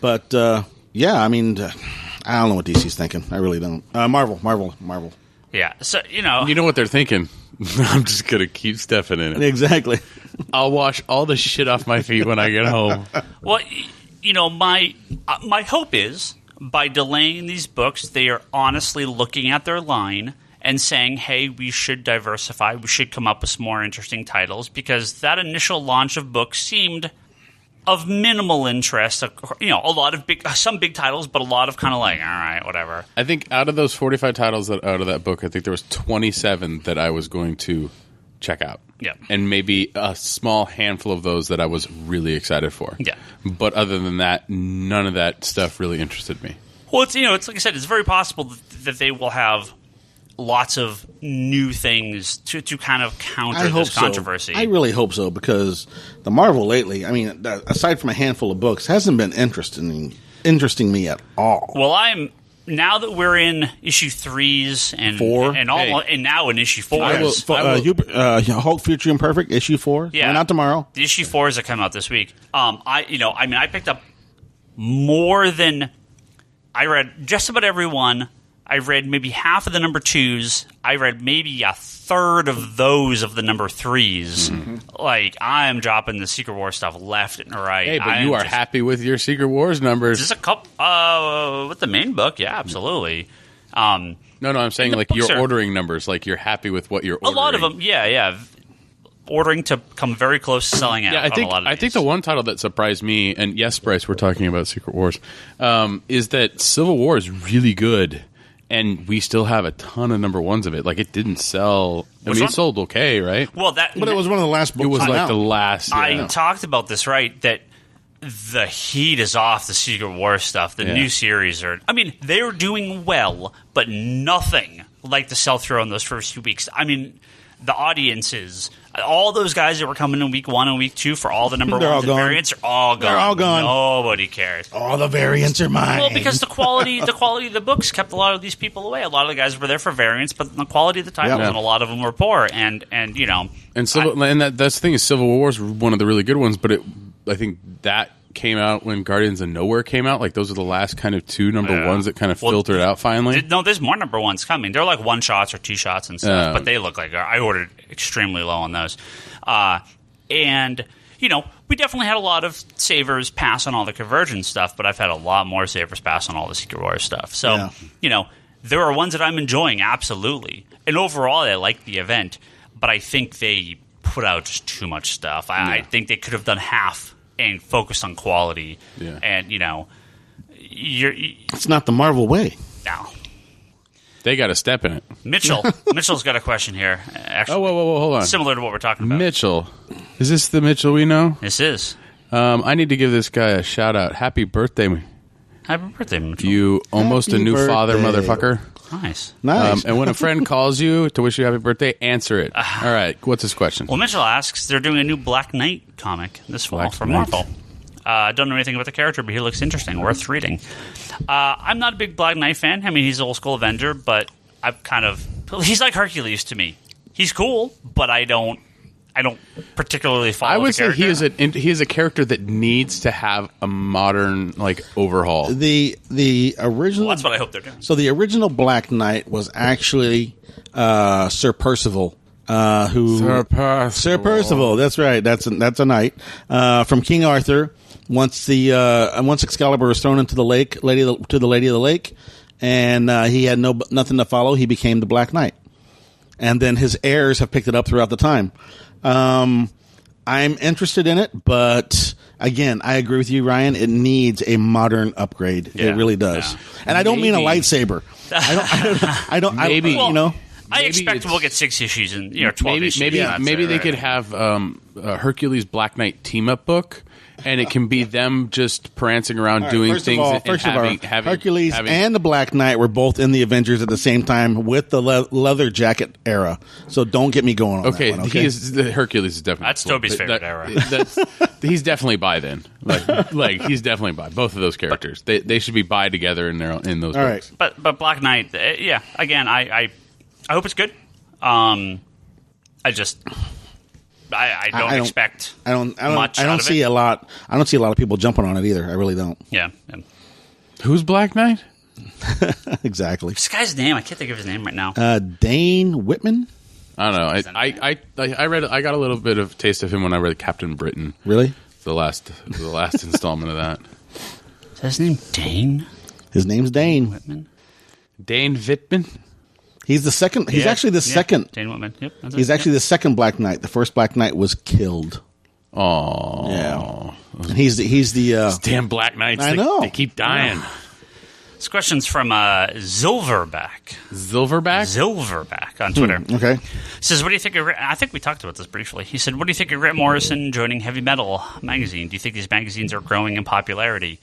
Speaker 3: But I mean, I don't know what DC's thinking. I really don't. Marvel.
Speaker 1: Yeah. So
Speaker 2: you know what they're thinking. I'm just gonna keep stepping in it.
Speaker 3: Exactly.
Speaker 2: I'll wash all the shit off my feet when I get home.
Speaker 1: Well, my hope is by delaying these books, they are honestly looking at their line and saying, hey, we should diversify. We should come up with some more interesting titles, because that initial launch of books seemed of minimal interest. You know, a lot of some big titles, but a lot of kind of like, all right, whatever.
Speaker 2: I think out of those 45 titles out of that book, I think there was 27 that I was going to check out.
Speaker 1: Yeah.
Speaker 2: And maybe a small handful of those that I was really excited for.
Speaker 1: Yeah.
Speaker 2: But other than that, none of that stuff really interested me.
Speaker 1: Well, it's like I said, it's very possible that they will have lots of new things to kind of counter this controversy.
Speaker 3: I really hope so, because the Marvel lately, I mean, aside from a handful of books, hasn't been interesting me at all.
Speaker 1: Well, now that we're in issue 3s and 4 and now in issue 4s.
Speaker 3: Hulk Future Imperfect issue 4.
Speaker 1: Yeah,
Speaker 3: not tomorrow.
Speaker 1: The issue 4s that come out this week. I picked up more than I read just about every one. I read maybe half of the number 2s. I read maybe a third of those of the number 3s. Mm-hmm. Like, I am dropping the Secret Wars stuff left and right.
Speaker 2: Hey, but you are happy with your Secret Wars numbers.
Speaker 1: Just a couple with the main book, yeah, absolutely.
Speaker 2: No, I'm saying like you're ordering numbers. Like you're happy with what you're ordering.
Speaker 1: A lot of them, yeah. Ordering to come very close to selling out.
Speaker 2: Yeah, I think the one title that surprised me, and yes, Bryce, we're talking about Secret Wars, is that Civil War is really good. And we still have a ton of number 1s of it. Like, it didn't sell. It sold okay, right?
Speaker 1: Well,
Speaker 3: but it was one of the last books.
Speaker 2: It was like the last. Yeah.
Speaker 1: I talked about this, right? That the heat is off the Secret Wars stuff. The new series are. I mean, they're doing well, but nothing like the sell through on those first 2 weeks. I mean, the audiences, all those guys that were coming in week 1 and week 2 for all the number 1s and variants are all gone.
Speaker 3: They're all gone.
Speaker 1: Nobody cares.
Speaker 3: All the variants are mine.
Speaker 1: Well, because the quality of the books kept a lot of these people away. A lot of the guys were there for variants, but the quality of the titles and a lot of them were poor. And you know,
Speaker 2: and that's the thing is Civil War's one of the really good ones, but I think that came out when Guardians of Nowhere came out. Like, those are the last kind of 2 number 1s that kind of filtered out finally.
Speaker 1: No, there's more number 1s coming. They're like 1-shots or 2-shots and stuff, but they look like I ordered extremely low on those. And, you know, we definitely had a lot of savers pass on all the Convergence stuff, but I've had a lot more savers pass on all the Secret Wars stuff. So, you know, there are ones that I'm enjoying, absolutely. And overall, I like the event, but I think they put out just too much stuff. I think they could have done half and focused on quality. Yeah. And, you know,
Speaker 3: it's not the Marvel way.
Speaker 1: No.
Speaker 2: They got a step in it.
Speaker 1: Mitchell's got a question here. Actually,
Speaker 2: whoa, hold on.
Speaker 1: Similar to what we're talking about.
Speaker 2: Mitchell. Is this the Mitchell we know?
Speaker 1: This is.
Speaker 2: I need to give this guy a shout out. Happy birthday.
Speaker 1: Happy birthday, Mitchell.
Speaker 2: You almost a new father, motherfucker.
Speaker 1: Nice.
Speaker 2: And when a friend calls you to wish you happy birthday, answer it. All right. What's his question?
Speaker 1: Well, Mitchell asks, they're doing a new Black Knight comic this fall from Marvel. I don't know anything about the character, but he looks interesting, worth reading. I'm not a big Black Knight fan. I mean, he's an old school Avenger, but he's like Hercules to me. He's cool, but I don't particularly follow.
Speaker 2: I would
Speaker 1: the
Speaker 2: say he is a character that needs to have a modern overhaul.
Speaker 3: The original.
Speaker 1: Well, that's what I hope they're doing.
Speaker 3: So the original Black Knight was actually Sir Percival. Sir Percival. That's right. That's a knight from King Arthur. Once Excalibur was thrown into the lake, to the Lady of the Lake, and he had nothing to follow, he became the Black Knight. And then his heirs have picked it up throughout the time. I'm interested in it, but again, I agree with you, Ryan. It needs a modern upgrade. Yeah, it really does. Yeah. And I don't mean a lightsaber. I don't. Maybe you know.
Speaker 1: I expect we'll get 6 issues and 12 issues.
Speaker 2: Maybe they could have a Hercules Black Knight team up book, and it can be them just prancing around doing things.
Speaker 3: Hercules and the Black Knight were both in the Avengers at the same time with the leather jacket era. So don't get me going on that one. Okay,
Speaker 2: Hercules is definitely
Speaker 1: that's Toby's favorite era.
Speaker 2: He's definitely bi then. Like he's definitely bi. Both of those characters, they should be bi together in those.
Speaker 3: All
Speaker 2: books.
Speaker 3: Right,
Speaker 1: but Black Knight, yeah. Again, I hope it's good. I don't expect.
Speaker 3: I don't see
Speaker 1: it.
Speaker 3: a lot. I don't see a lot of people jumping on it either. I really don't.
Speaker 1: Yeah.
Speaker 2: Who's Black Knight?
Speaker 3: Exactly.
Speaker 1: This guy's name. I can't think of his name right now.
Speaker 3: Dane Whitman.
Speaker 2: I don't know. I read. I got a little bit of taste of him when I read Captain Britain.
Speaker 3: Really?
Speaker 2: The last installment of that.
Speaker 1: Is his name Dane?
Speaker 3: His name's Dane
Speaker 1: Whitman.
Speaker 2: Dane Whitman.
Speaker 3: He's the second. He's actually the second.
Speaker 1: Dane Whitman. Yep.
Speaker 3: He's actually the second Black Knight. The first Black Knight was killed.
Speaker 2: Oh.
Speaker 3: Yeah. And he's the
Speaker 2: Those damn Black Knights.
Speaker 3: I know.
Speaker 2: They keep dying.
Speaker 1: This question's from Silverback.
Speaker 2: Silverback
Speaker 1: on Twitter.
Speaker 3: Okay.
Speaker 1: Says, what do you think of... I think we talked about this briefly. He said, what do you think of Grant Morrison joining Heavy Metal magazine? Do you think these magazines are growing in popularity?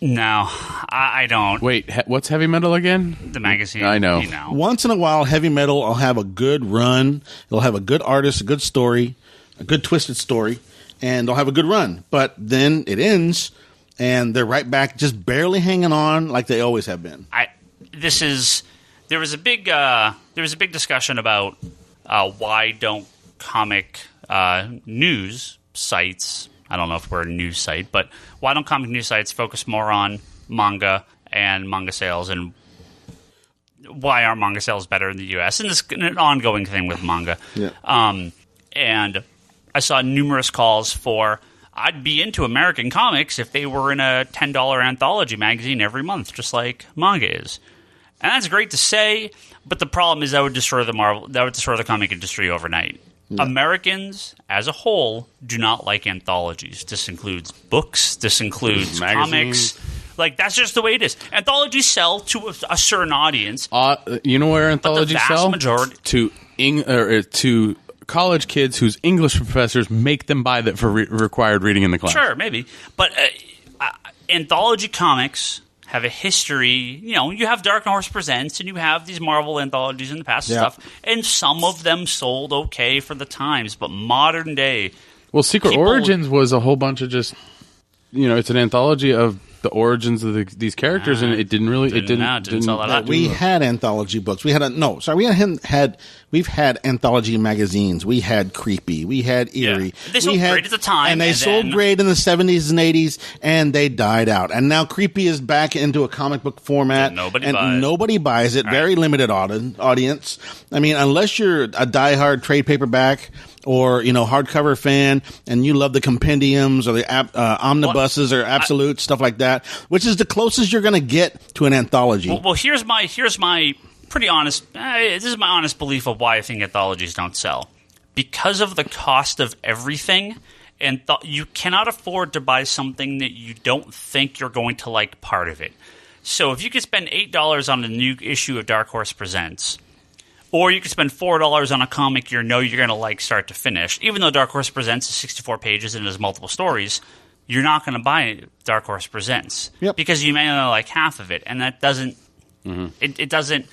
Speaker 1: No, I don't.
Speaker 2: Wait, what's Heavy Metal again?
Speaker 1: The magazine.
Speaker 2: I know.
Speaker 3: Once in a while, Heavy Metal will have a good run. It'll have a good artist, a good story, a good twisted story, and they'll have a good run. But then it ends, and they're right back just barely hanging on like they always have been.
Speaker 1: There was a big discussion about why don't comic news sites, I don't know if we're a news site, but why don't comic news sites focus more on manga and manga sales, and why aren't manga sales better in the U.S.? And this is an ongoing thing with manga.
Speaker 3: Yeah.
Speaker 1: And I saw numerous calls for, I'd be into American comics if they were in a $10 anthology magazine every month, just like manga is. And that's great to say, but the problem is that would destroy the comic industry overnight. Yeah. Americans, as a whole, do not like anthologies. This includes books. This includes comics. Like, that's just the way it is. Anthologies sell to a certain audience.
Speaker 2: You know where anthologies sell?
Speaker 1: Majority
Speaker 2: To college kids whose English professors make them buy that for required reading in the class.
Speaker 1: Sure, maybe. But anthology comics have a history. You know, you have Dark Horse Presents, and you have these Marvel anthologies in the past and stuff, and some of them sold okay for the times, but modern day...
Speaker 2: Well, Secret Origins was a whole bunch of just... You know, it's an anthology of the origins of these characters, and it didn't
Speaker 1: sell that out.
Speaker 3: We had anthology books. We've had anthology magazines. We had Creepy. We had Eerie.
Speaker 1: Yeah. They sold great at the time.
Speaker 3: And they sold great in the 70s and 80s, and they died out. And now Creepy is back into a comic book format. Nobody buys it. Right. Very limited audience. I mean, unless you're a diehard trade paperback or, you know, hardcover fan, and you love the compendiums or the omnibuses or absolute stuff like that, which is the closest you're going to get to an anthology.
Speaker 1: Well, here's my pretty honest. This is my honest belief of why I think anthologies don't sell. Because of the cost of everything, and you cannot afford to buy something that you don't think you're going to like part of it. So if you could spend $8 on a new issue of Dark Horse Presents, or you could spend $4 on a comic you're going to like start to finish, even though Dark Horse Presents is 64 pages and has multiple stories, you're not going to buy Dark Horse Presents because you may only like half of it, and that doesn't. Mm-hmm. It doesn't.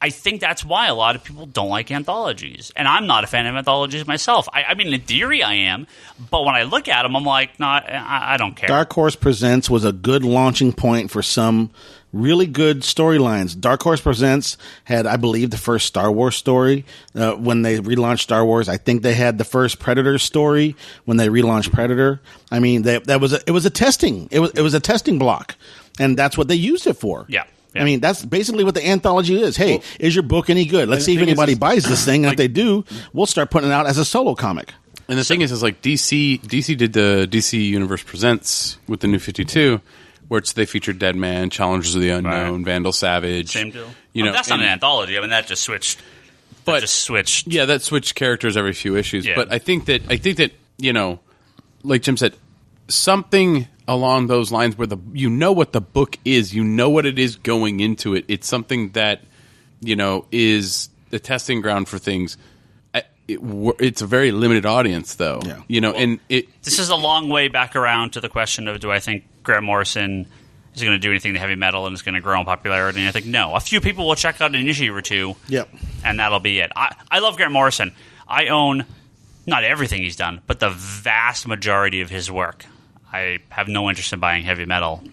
Speaker 1: I think that's why a lot of people don't like anthologies, and I'm not a fan of anthologies myself. I mean, in theory, I am, but when I look at them, I'm like, I don't care.
Speaker 3: Dark Horse Presents was a good launching point for some really good storylines. Dark Horse Presents had, I believe, the first Star Wars story when they relaunched Star Wars. I think they had the first Predator story when they relaunched Predator. I mean, it was a testing block, and that's what they used it for.
Speaker 1: Yeah.
Speaker 3: I mean, that's basically what the anthology is. Hey, is your book any good? Let's see if anybody buys this thing, and if they do, we'll start putting it out as a solo comic.
Speaker 2: And the thing is like DC did the DC Universe Presents with the New 52, where they featured Dead Man, Challengers of the Unknown, Vandal Savage.
Speaker 1: Same deal. That's not an anthology. I mean, that just switched.
Speaker 2: Yeah, that switched characters every few issues. Yeah. But I think that you know, like Jim said, something along those lines where you know what the book is, you know what it is going into it. It's something that, you know, is the testing ground for things. It's a very limited audience, though. Yeah. You know,
Speaker 1: this is a long way back around to the question of, do I think Grant Morrison is going to do anything to heavy metal and is going to grow in popularity? And I think no. A few people will check out an issue or two, and that'll be it. I love Grant Morrison. I own not everything he's done, but the vast majority of his work. I have no interest in buying heavy metal.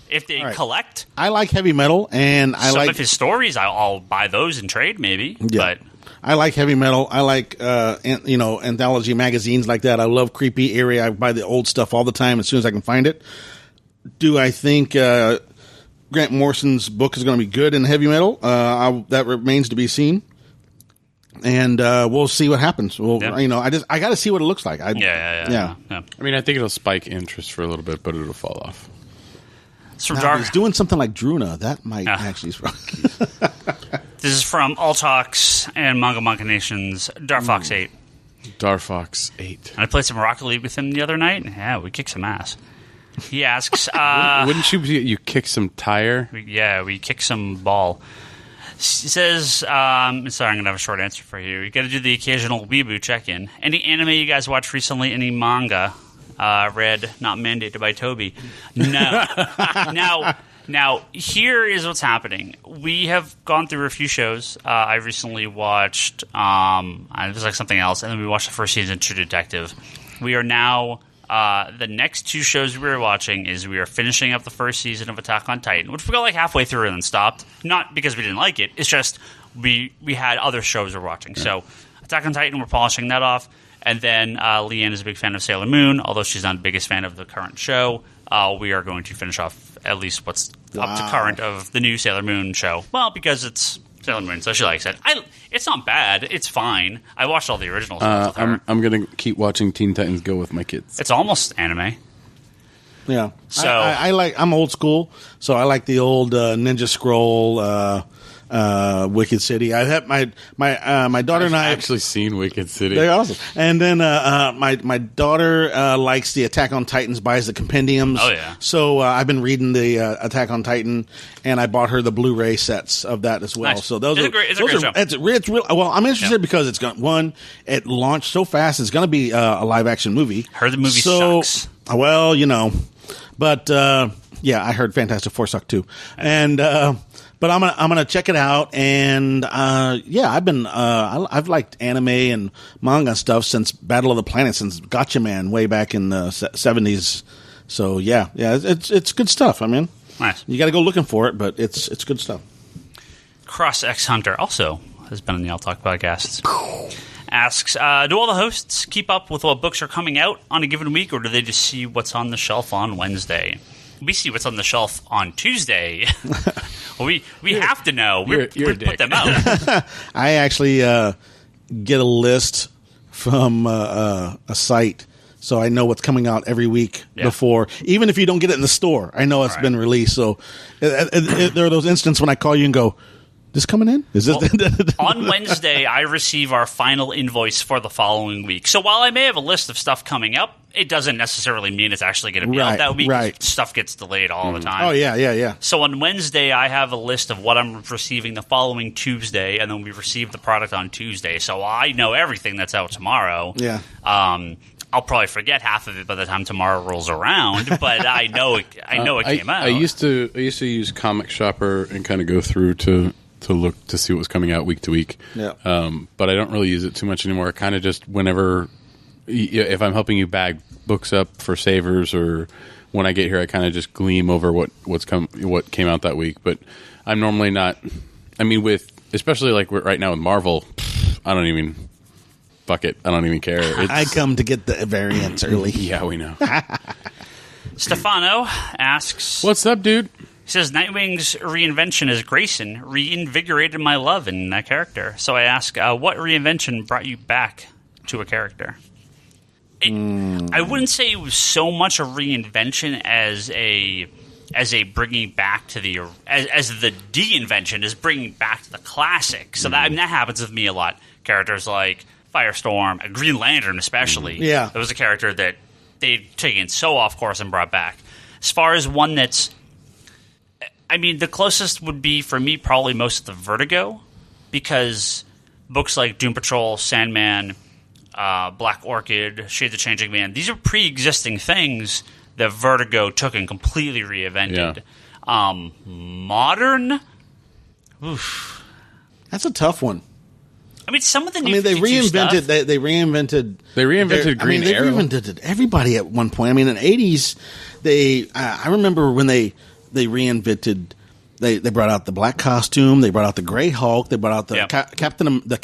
Speaker 1: If they collect,
Speaker 3: I like heavy metal, and
Speaker 1: some of his stories. I'll buy those and trade, maybe.
Speaker 3: Yeah. But I like heavy metal. I like anthology magazines like that. I love Creepy, Eerie. I buy the old stuff all the time as soon as I can find it. Do I think Grant Morrison's book is going to be good in heavy metal? That remains to be seen. And we'll see what happens. You know, I got to see what it looks like.
Speaker 1: Yeah.
Speaker 2: I mean, I think it'll spike interest for a little bit, but it'll fall off.
Speaker 3: He's doing something like Druna. That might actually.
Speaker 1: This is from All Talks and Manga Nation's Dark Fox 8.
Speaker 2: Darfox 8.
Speaker 1: And I played some Rocket League with him the other night. Yeah, we kicked some ass. He asks...
Speaker 2: Wouldn't you kick some tire?
Speaker 1: We kicked some ball. He says... sorry, I'm going to have a short answer for you. You got to do the occasional weeboo check-in. Any anime you guys watched recently? Any manga read, not mandated by Toby? No. Now, here is what's happening. We have gone through a few shows. I recently watched... it was like something else, and then we watched the first season of True Detective. We are now... the next two shows we were watching is we are finishing up the first season of Attack on Titan, which we got like halfway through and then stopped. Not because we didn't like it. It's just we had other shows we're watching. Right. So Attack on Titan, we're polishing that off. And then Leanne is a big fan of Sailor Moon, although she's not the biggest fan of the current show. We are going to finish off at least what's up to current of the new Sailor Moon show. Well, because it's Sailor Moon, so she likes it. It's not bad. It's fine. I watched all the originals with her.
Speaker 2: I'm going to keep watching Teen Titans Go with my kids.
Speaker 1: It's almost anime.
Speaker 3: Yeah.
Speaker 1: So
Speaker 3: I'm old school, so I like the old Ninja Scroll, Wicked City. I have my daughter and I
Speaker 2: actually seen Wicked City.
Speaker 3: They're awesome. And then my daughter likes the Attack on Titans, buys the compendiums.
Speaker 1: Oh yeah.
Speaker 3: So I've been reading the Attack on Titan, and I bought her the Blu-ray sets of that as well.
Speaker 1: Nice.
Speaker 3: So those
Speaker 1: it's
Speaker 3: are
Speaker 1: a great show.
Speaker 3: It's real. Well, I'm interested because it's it launched so fast. It's going to be a live action movie.
Speaker 1: Heard the movie sucks.
Speaker 3: Well, but yeah, I heard Fantastic Four sucked too, and. But I'm gonna check it out, and I've liked anime and manga stuff since Battle of the Planet, since Gotcha Man way back in the 70s. So yeah, it's good stuff. I mean,
Speaker 1: nice.
Speaker 3: You got to go looking for it, but it's good stuff.
Speaker 1: Cross X Hunter also has been on the I'll Talk podcasts. Asks, do all the hosts keep up with what books are coming out on a given week, or do they just see what's on the shelf on Wednesday? We see what's on the shelf on Tuesday. Well, we have to know. We put them out.
Speaker 3: I actually get a list from a site, so I know what's coming out every week before. Even if you don't get it in the store, I know it's been released. So there are those instances when I call you and go, this coming in? Is this
Speaker 1: on Wednesday, I receive our final invoice for the following week. So while I may have a list of stuff coming up, it doesn't necessarily mean it's actually going to be out that week.
Speaker 3: Right.
Speaker 1: Stuff gets delayed all the time.
Speaker 3: Oh, yeah.
Speaker 1: So on Wednesday, I have a list of what I'm receiving the following Tuesday, and then we receive the product on Tuesday. So I know everything that's out tomorrow.
Speaker 3: Yeah.
Speaker 1: I'll probably forget half of it by the time tomorrow rolls around, but I know it came out.
Speaker 2: I used to use Comic Shopper and kind of go through to look to see what was coming out week to week.
Speaker 3: Yeah.
Speaker 2: But I don't really use it too much anymore. Kind of just whenever, if I'm helping you bag books up for savers, or when I get here, I kind of just gleam over what came out that week. But I'm normally not. I mean, especially like right now with Marvel, I don't even. Fuck it, I don't even care.
Speaker 3: I come to get the variants early.
Speaker 2: Yeah, we know.
Speaker 1: Stefano asks,
Speaker 2: "What's up, dude?"
Speaker 1: He says, Nightwing's reinvention as Grayson reinvigorated my love in that character. So I ask, what reinvention brought you back to a character? I wouldn't say it was so much a reinvention as a bringing back to the as the de-invention is bringing back to the classic. So that happens with me a lot. Characters like Firestorm, Green Lantern especially.
Speaker 3: Yeah,
Speaker 1: it was a character that they'd taken so off course and brought back. As far as one that's, I mean, the closest would be for me probably most of the Vertigo, because books like Doom Patrol, Sandman, Black Orchid, Shades of Changing Man, these are pre-existing things that Vertigo took and completely reinvented. Yeah. Modern? Oof.
Speaker 3: That's a tough one.
Speaker 1: I mean, some of the new
Speaker 3: they reinvented. They reinvented.
Speaker 2: They reinvented Green Arrow.
Speaker 3: They reinvented everybody at one point. I mean, in the 80s, I remember when they reinvented. They brought out the black costume. They brought out the Gray Hulk. They brought out the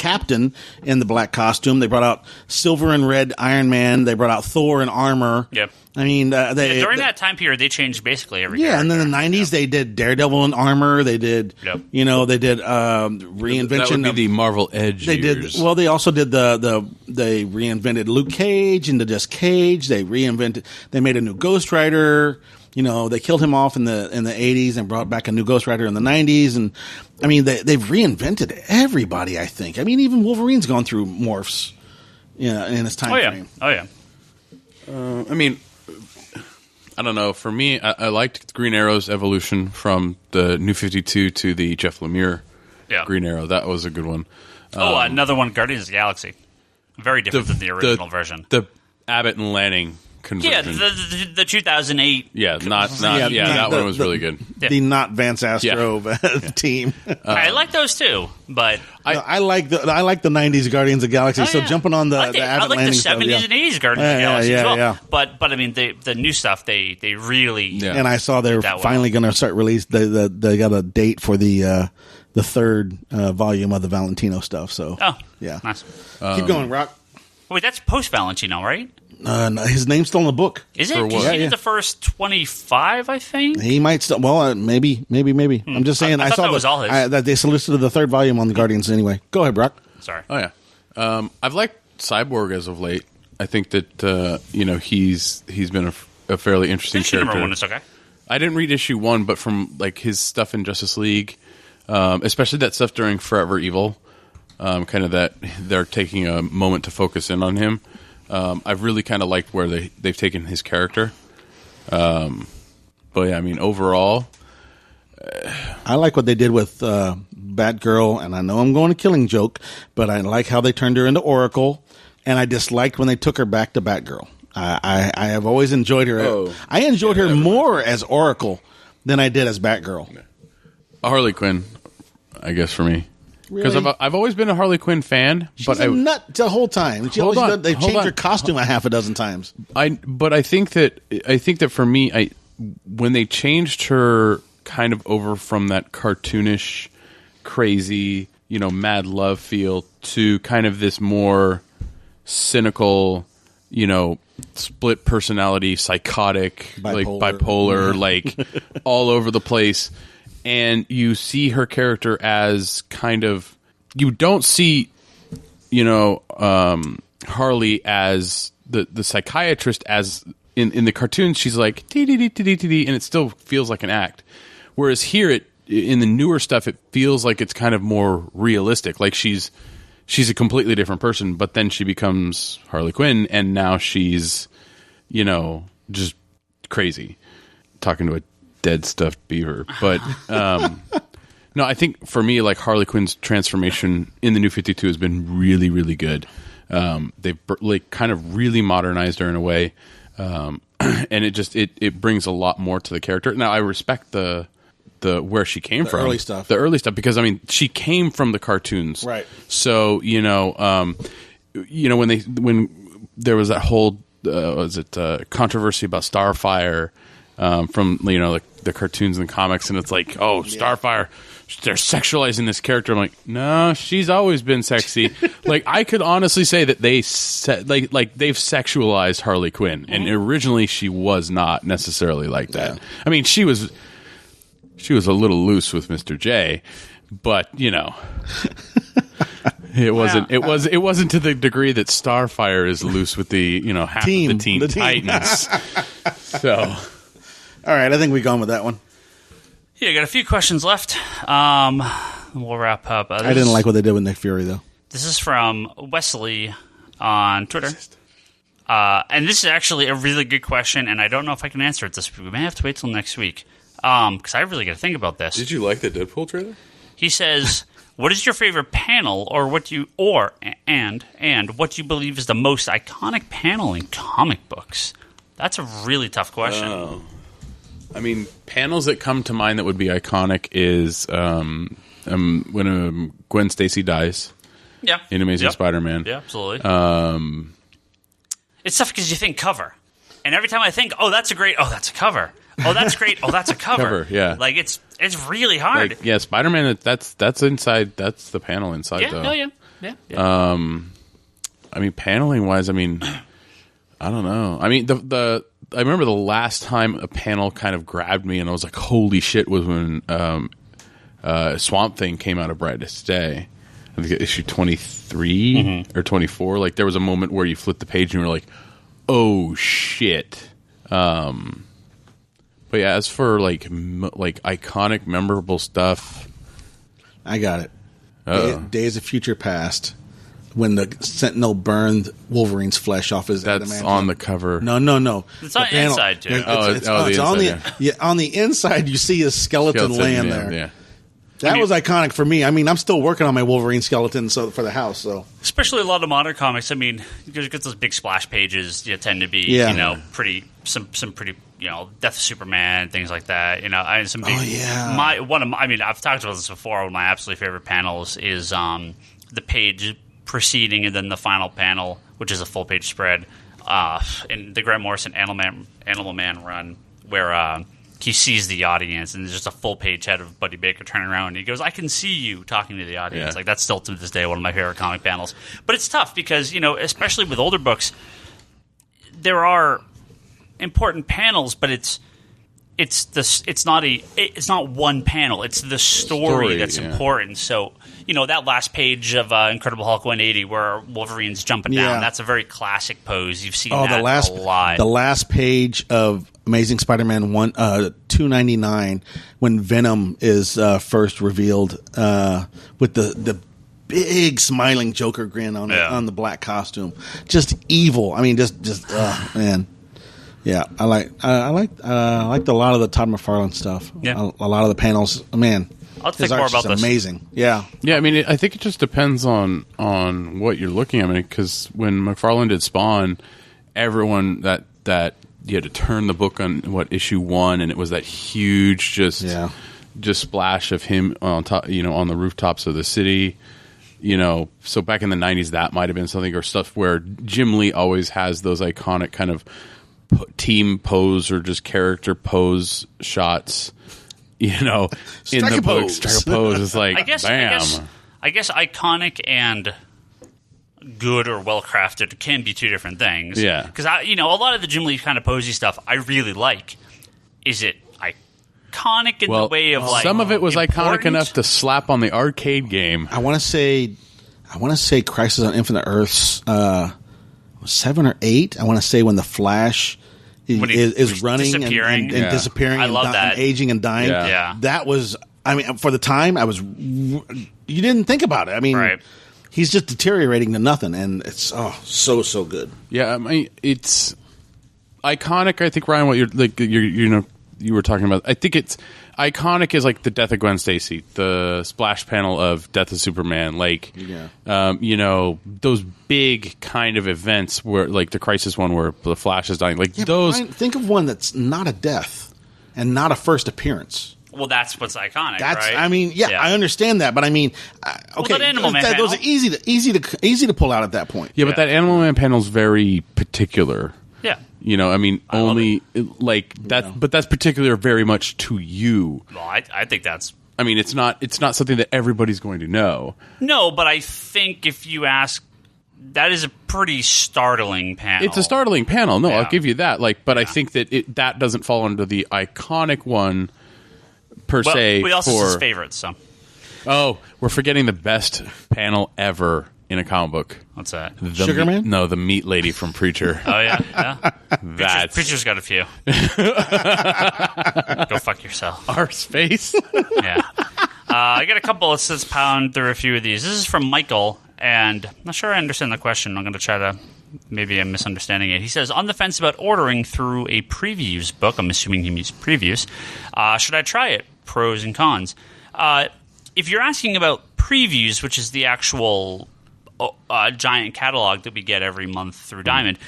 Speaker 3: captain in the black costume. They brought out Silver and Red Iron Man. They brought out Thor in armor.
Speaker 1: Yep.
Speaker 3: I mean,
Speaker 1: during that time period, they changed basically every character.
Speaker 3: And then in the 90s, they did Daredevil in armor. They did, they did reinvention.
Speaker 2: That would be the Marvel Edge years.
Speaker 3: They also did they reinvented Luke Cage into just Cage. They made a new Ghost Rider. They killed him off in the 80s and brought back a new Ghost Rider in the 90s. And, I mean, they've reinvented everybody, I think. I mean, even Wolverine's gone through morphs. in its time frame.
Speaker 1: Oh yeah.
Speaker 2: I mean, I don't know. For me, I liked Green Arrow's evolution from the New 52 to the Jeff Lemire Green Arrow. That was a good one.
Speaker 1: Another one, Guardians of the Galaxy. Very different than the original version.
Speaker 2: The Abbott and Lanning conversion.
Speaker 1: Yeah, the 2008.
Speaker 2: Yeah, that one was really good.
Speaker 3: The not Vance Astro team.
Speaker 1: I like those too, but
Speaker 3: I like the 90s Guardians of the Galaxy. So jumping on the Abbott
Speaker 1: I like
Speaker 3: Lanning
Speaker 1: the 70s
Speaker 3: stuff,
Speaker 1: and 80s Guardians of the Galaxy as well.
Speaker 3: Yeah.
Speaker 1: But I mean the new stuff they really
Speaker 3: And I saw they're finally going to start release. They got a date for the third volume of the Valentino stuff. So
Speaker 1: nice.
Speaker 3: Keep going, Rock.
Speaker 1: Wait, that's post Valentino, right?
Speaker 3: No, his name's still in the book.
Speaker 1: Is it? Because he did the first 25, I think.
Speaker 3: He might still. Well, maybe. I'm just saying.
Speaker 1: I
Speaker 3: saw
Speaker 1: that was all his.
Speaker 3: that they solicited the third volume on the Guardians anyway. Go ahead, Brock.
Speaker 1: Sorry.
Speaker 2: Oh yeah. I've liked Cyborg as of late. I think that he's been a fairly interesting character.
Speaker 1: Number 1 is okay.
Speaker 2: I didn't read issue 1, but from like his stuff in Justice League, especially that stuff during Forever Evil, kind of that they're taking a moment to focus in on him. I've really kind of liked where they've taken his character. But yeah, I mean, overall,
Speaker 3: I like what they did with Batgirl, and I know I'm going to Killing Joke, but I like how they turned her into Oracle, and I disliked when they took her back to Batgirl. I have always enjoyed her. I enjoyed her more as Oracle than I did as Batgirl.
Speaker 2: Harley Quinn, I guess, for me. Because
Speaker 3: Really?
Speaker 2: I've always been a Harley Quinn fan,
Speaker 3: She's a nut the whole time. They've changed her costume a half a dozen times.
Speaker 2: But I think that for me, when they changed her kind of over from that cartoonish, crazy, mad love feel to kind of this more cynical, split personality, psychotic, bipolar, like all over the place. And you see her character as kind of, you don't see, Harley as the psychiatrist as in the cartoons. She's like TD, and it still feels like an act. Whereas here, in the newer stuff, it feels like it's kind of more realistic. Like she's a completely different person, but then she becomes Harley Quinn, and now she's, just crazy, talking to a dead stuffed beaver. But no, I think for me, like, Harley Quinn's transformation in the New 52 has been really, really good. They've kind of really modernized her in a way, and it brings a lot more to the character. Now, I respect the where she came from, the early stuff, because I mean, she came from the cartoons,
Speaker 3: right?
Speaker 2: So when there was that whole controversy about Starfire. From the cartoons and the comics, and it's like, Starfire, they're sexualizing this character. I'm like, no, she's always been sexy. Like, I could honestly say that they've sexualized Harley Quinn, and originally she was not necessarily like that. Yeah. I mean, she was a little loose with Mr. J, but it wasn't. It wasn't to the degree that Starfire is loose with the half of the Teen Titans. So.
Speaker 3: All right, I think we've gone with that one.
Speaker 1: Yeah, got a few questions left. We'll wrap up.
Speaker 3: I didn't like what they did with Nick Fury, though.
Speaker 1: This is from Wesley on Twitter. And this is actually a really good question, and I don't know if I can answer it this week. We may have to wait till next week, because I really got to think about this.
Speaker 2: Did you like the Deadpool trailer?
Speaker 1: He says, what is your favorite panel, and what you believe is the most iconic panel in comic books? That's a really tough question.
Speaker 2: Oh. I mean, panels that come to mind that would be iconic is when Gwen Stacy dies.
Speaker 1: Yeah.
Speaker 2: In Amazing Spider-Man.
Speaker 1: Yeah, absolutely. It's tough because you think cover. And every time I think, that's a cover. Oh, that's great. Oh, that's a cover.
Speaker 2: Cover, yeah.
Speaker 1: Like, it's really hard.
Speaker 2: Like, yeah, Spider-Man, that's inside. That's the panel inside, though.
Speaker 1: Yeah.
Speaker 2: I mean, paneling-wise, I don't know. I mean, I remember the last time a panel kind of grabbed me and I was like, holy shit, was when Swamp Thing came out of Brightest Day. I think issue 23 or 24. Like, there was a moment where you flipped the page and you were like, oh shit. But yeah, as for like iconic, memorable stuff,
Speaker 3: I got it. Days of Future Past when the Sentinel burned Wolverine's flesh off his.
Speaker 2: That's on the cover.
Speaker 3: No.
Speaker 1: It's on the inside too.
Speaker 3: It's on the inside. You see his skeleton laying there.
Speaker 2: Yeah.
Speaker 3: That was iconic for me. I mean, I'm still working on my Wolverine skeleton for the house. So,
Speaker 1: especially a lot of modern comics. I mean, you get those big splash pages. You tend to be, pretty some pretty, Death of Superman, things like that. Some big. I've talked about this before. One of my absolutely favorite panels is the page preceding and then the final panel, which is a full page spread in the Grant Morrison Animal Man run, where he sees the audience, and there's just a full-page head of Buddy Baker turning around, and he goes, "I can see you," talking to the audience.
Speaker 2: Yeah.
Speaker 1: Like, that's still, to this day, one of my favorite comic panels. But it's tough because, especially with older books, there are important panels, but it's not one panel. It's the story that's important. So, that last page of Incredible Hulk 180 where Wolverine's jumping down, that's a very classic pose. You've seen that a lot.
Speaker 3: The last page of Amazing Spider-Man 299 when Venom is first revealed with the big smiling Joker grin on the black costume. Just evil. I mean, just man. Yeah, I liked a lot of the Todd McFarlane stuff.
Speaker 1: Yeah.
Speaker 3: A lot of the panels. Man,
Speaker 1: I'll think more about this.
Speaker 3: Amazing. Yeah.
Speaker 2: Yeah, I mean, I think it just depends on what you're looking at. I mean, because when McFarlane did Spawn, everyone that you had to turn the book on issue 1, and it was that huge just splash of him on top, on the rooftops of the city. So back in the 90s, that might have been something, or stuff where Jim Lee always has those iconic kind of team pose or just character pose shots, in the book. Strike a pose. It's like, bam.
Speaker 1: I guess iconic and good or well crafted can be two different things.
Speaker 2: Yeah,
Speaker 1: because a lot of the Jim Lee kind of posy stuff I really like. Is it iconic in the way of
Speaker 2: some of it was
Speaker 1: important?
Speaker 2: iconic enough to slap on the arcade game.
Speaker 3: I want to say Crisis on Infinite Earths 7 or 8. I want to say when the Flash is running and disappearing.
Speaker 1: I love that.
Speaker 3: And aging and dying.
Speaker 1: Yeah.
Speaker 3: That was. I mean, for the time, you didn't think about it. I mean.
Speaker 1: Right.
Speaker 3: He's just deteriorating to nothing, and it's so good.
Speaker 2: Yeah, I mean, it's iconic. I think, Ryan, what you were talking about. I think it's iconic is like the death of Gwen Stacy, the splash panel of Death of Superman, those big kind of events where, like the Crisis one where the Flash is dying, those.
Speaker 3: Ryan, think of one that's not a death and not a first appearance.
Speaker 1: Well, that's what's iconic, right?
Speaker 3: I mean, I understand that, but I mean, okay,
Speaker 1: that Animal Man
Speaker 3: those are easy to pull out at that point.
Speaker 2: Yeah, but that Animal Man panel is very particular.
Speaker 1: Yeah,
Speaker 2: I mean, only like that, but that's particular very much to you.
Speaker 1: Well, I think that's.
Speaker 2: I mean, it's not something that everybody's going to know.
Speaker 1: No, but I think if you ask, that is a pretty startling panel.
Speaker 2: It's a startling panel. No, I'll give you that. But I think that that doesn't fall under the iconic one. Per se,
Speaker 1: we also his favorites. So,
Speaker 2: we're forgetting the best panel ever in a comic book.
Speaker 1: What's that?
Speaker 3: Sugar Man?
Speaker 2: No, the meat lady from Preacher.
Speaker 1: Oh yeah. Preacher's got a few. Go fuck yourself.
Speaker 2: Our space.
Speaker 1: Yeah. I got a couple. Let's pound through a few of these. This is from Michael, and I'm not sure I understand the question. I'm going to try to. Maybe I'm misunderstanding it. He says, on the fence about ordering through a previews book. I'm assuming he means previews. Should I try it? Pros and cons. If you're asking about previews, which is the actual giant catalog that we get every month through Diamond,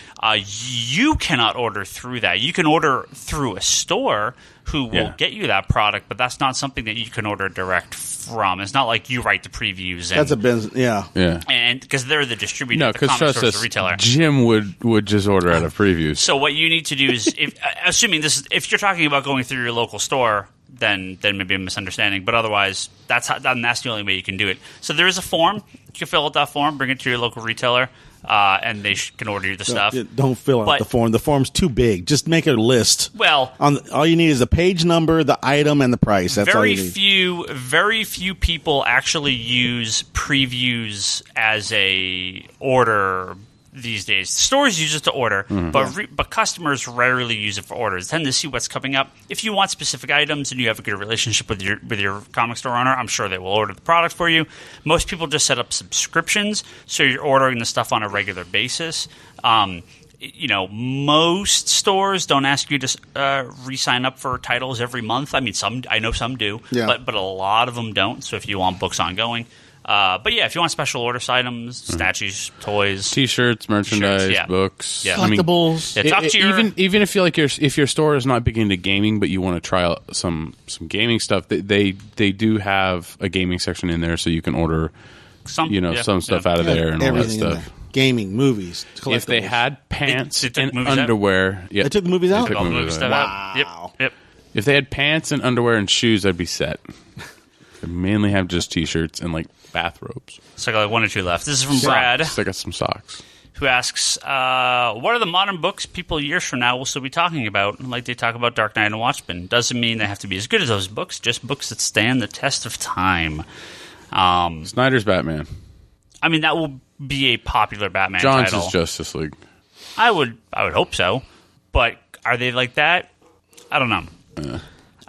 Speaker 1: you cannot order through that. You can order through a store who will get you that product, but that's not something that you can order direct from. It's not like you write the previews. And,
Speaker 3: that's a business, yeah.
Speaker 1: And because they're the distributor,
Speaker 2: no,
Speaker 1: the comic store's the retailer.
Speaker 2: Jim would just order out of previews.
Speaker 1: So what you need to do is, if you're talking about going through your local store, then maybe a misunderstanding. But otherwise, that's the only way you can do it. So there is a form. You can fill out that form, bring it to your local retailer, and they can order you the stuff.
Speaker 3: Don't fill out the form. The form's too big. Just make a list.
Speaker 1: Well,
Speaker 3: all you need is the page number, the item, and the price. That's all you need.
Speaker 1: Very few people actually use previews as a order these days. Stores use it to order, but customers rarely use it for orders. They tend to see what's coming up. If you want specific items and you have a good relationship with your comic store owner, I'm sure they will order the product for you. Most people just set up subscriptions, so you're ordering the stuff on a regular basis. Most stores don't ask you to re-sign up for titles every month. I mean, I know some do, but a lot of them don't. So if you want books ongoing. But if you want special orders items, statues, toys,
Speaker 2: T-shirts, merchandise, books,
Speaker 3: collectibles.
Speaker 2: Even if you if your store is not big into gaming, but you want to try out some gaming stuff, they do have a gaming section in there, so you can order some stuff out of there and all that stuff.
Speaker 3: Gaming, movies, collectibles.
Speaker 2: If they had pants and underwear,
Speaker 3: they took the movies out.
Speaker 1: Took all the movie stuff out. Yep.
Speaker 2: If they had pants and underwear and shoes, I'd be set. They mainly have just T-shirts and bathrobes.
Speaker 1: So I got one or two left. This is from Brad.
Speaker 2: I got some socks.
Speaker 1: Who asks, what are the modern books people years from now will still be talking about? Like they talk about Dark Knight and Watchmen. Doesn't mean they have to be as good as those books, just books that stand the test of time.
Speaker 2: Snyder's Batman.
Speaker 1: I mean, that will be a popular Batman
Speaker 2: John's
Speaker 1: title.
Speaker 2: Is Justice League.
Speaker 1: I would hope so. But are they like that? I don't know.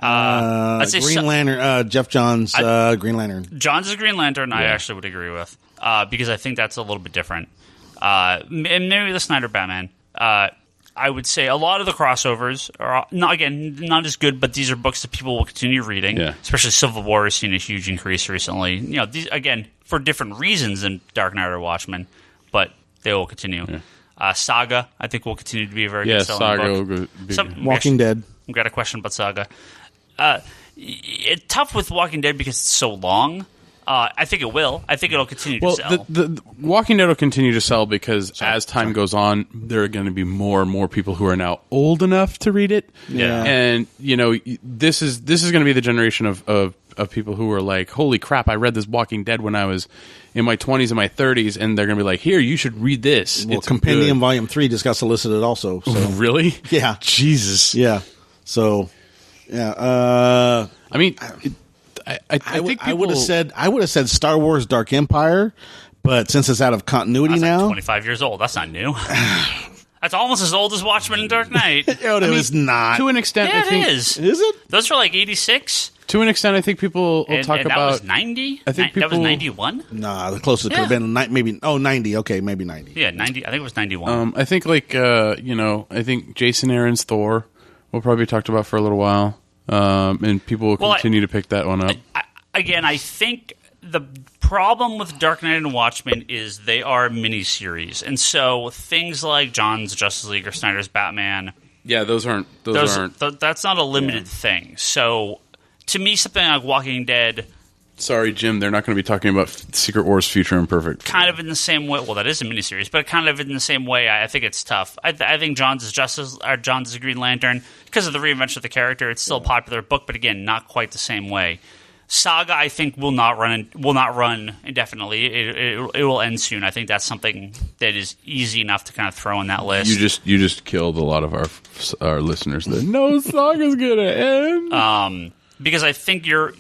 Speaker 3: Green Lantern, Jeff Johns' Green Lantern.
Speaker 1: Johns' Green Lantern, I actually would agree with because I think that's a little bit different. And maybe the Snyder Batman. I would say a lot of the crossovers are not as good, but these are books that people will continue reading. Yeah. Especially Civil War has seen a huge increase recently. These again for different reasons than Dark Knight or Watchmen, but they will continue. Yeah. Saga, I think, will continue to be a very good selling book.
Speaker 3: Walking Dead.
Speaker 1: I've got a question about Saga. It's tough with Walking Dead because it's so long. I think it will. I think it'll continue to sell.
Speaker 2: The Walking Dead will continue to sell because as time goes on, there are going to be more and more people who are now old enough to read it.
Speaker 1: Yeah.
Speaker 2: And, this is going to be the generation of people who are like, holy crap, I read this Walking Dead when I was in my 20s and my 30s, and they're going to be like, here, you should read this.
Speaker 3: Well, Compendium Volume 3 just got solicited also. So.
Speaker 2: Really?
Speaker 3: Yeah.
Speaker 2: Jesus.
Speaker 3: Yeah. So, yeah.
Speaker 2: I mean... I think
Speaker 3: I would have said Star Wars Dark Empire, but since it's out of continuity now,
Speaker 1: 25 years old. That's not new. That's almost as old as Watchmen and Dark Knight.
Speaker 3: It's not
Speaker 2: to an extent.
Speaker 1: Yeah,
Speaker 2: I think,
Speaker 1: it is.
Speaker 3: Is it?
Speaker 1: Those are 86.
Speaker 2: To an extent, I think people will talk about.
Speaker 1: That was 90.
Speaker 2: I think
Speaker 1: that was 91.
Speaker 3: Nah, the closest could have been 90. Okay, maybe 90.
Speaker 1: Yeah, 90. I think it was 91.
Speaker 2: I think I think Jason Aaron's Thor will probably be talked about for a little while. And people will continue to pick that one up.
Speaker 1: I think the problem with Dark Knight and Watchmen is they are miniseries. And so things like John's Justice League or Snyder's Batman...
Speaker 2: Yeah, those aren't...
Speaker 1: That's not a limited thing. So, to me, something like Walking Dead...
Speaker 2: Sorry, Jim, they're not going to be talking about Secret Wars Future Imperfect.
Speaker 1: Kind of in the same way... Well, that is a miniseries, but kind of in the same way, I think it's tough. I think John's Green Lantern, because of the reinvention of the character, it's still a popular book, but again, not quite the same way. Saga, I think, will not run indefinitely. It will end soon. I think that's something that is easy enough to kind of throw in that list.
Speaker 2: You just killed a lot of our listeners. That no Saga's going to end.
Speaker 1: Because I think you're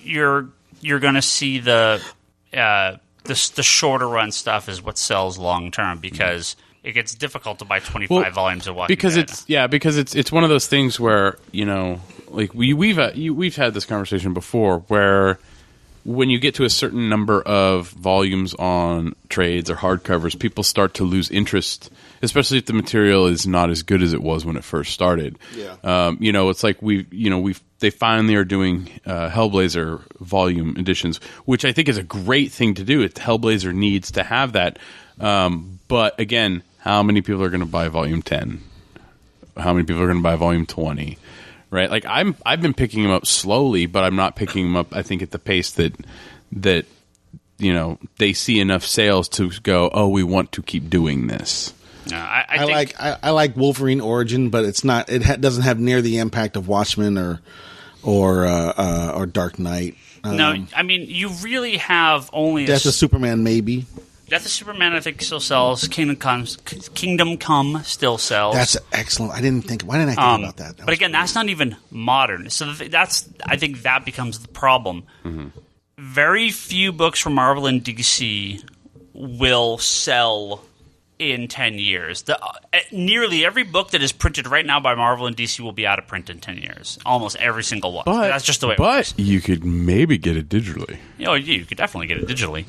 Speaker 1: going to see the shorter run stuff is what sells long term because it gets difficult to buy 25 volumes of Walking Dead.
Speaker 2: Because it's one of those things where like we've had this conversation before where when you get to a certain number of volumes on trades or hardcovers, people start to lose interest, especially if the material is not as good as it was when it first started.
Speaker 3: Yeah.
Speaker 2: It's like they finally are doing Hellblazer volume editions, which I think is a great thing to do. Hellblazer needs to have that. But again, how many people are going to buy volume 10? How many people are going to buy volume 20? Right? Like I've been picking them up slowly, but I'm not picking them up, I think, at the pace that they see enough sales to go, oh, we want to keep doing this.
Speaker 1: No, I
Speaker 3: like Wolverine Origin, but it's not. It doesn't have near the impact of Watchmen or Dark Knight.
Speaker 1: No, I mean you really have only
Speaker 3: Death of Superman, maybe.
Speaker 1: Death of Superman, I think, still sells. Kingdom Come still sells.
Speaker 3: That's excellent. Why didn't I think about that?
Speaker 1: But again, that's not even modern. So I think that becomes the problem. Mm-hmm. Very few books from Marvel and DC will sell in 10 years. Nearly every book that is printed right now by Marvel and DC will be out of print in 10 years. Almost every single one.
Speaker 2: But
Speaker 1: that's just the way it works.
Speaker 2: But you could maybe get it digitally.
Speaker 1: You could definitely get it digitally.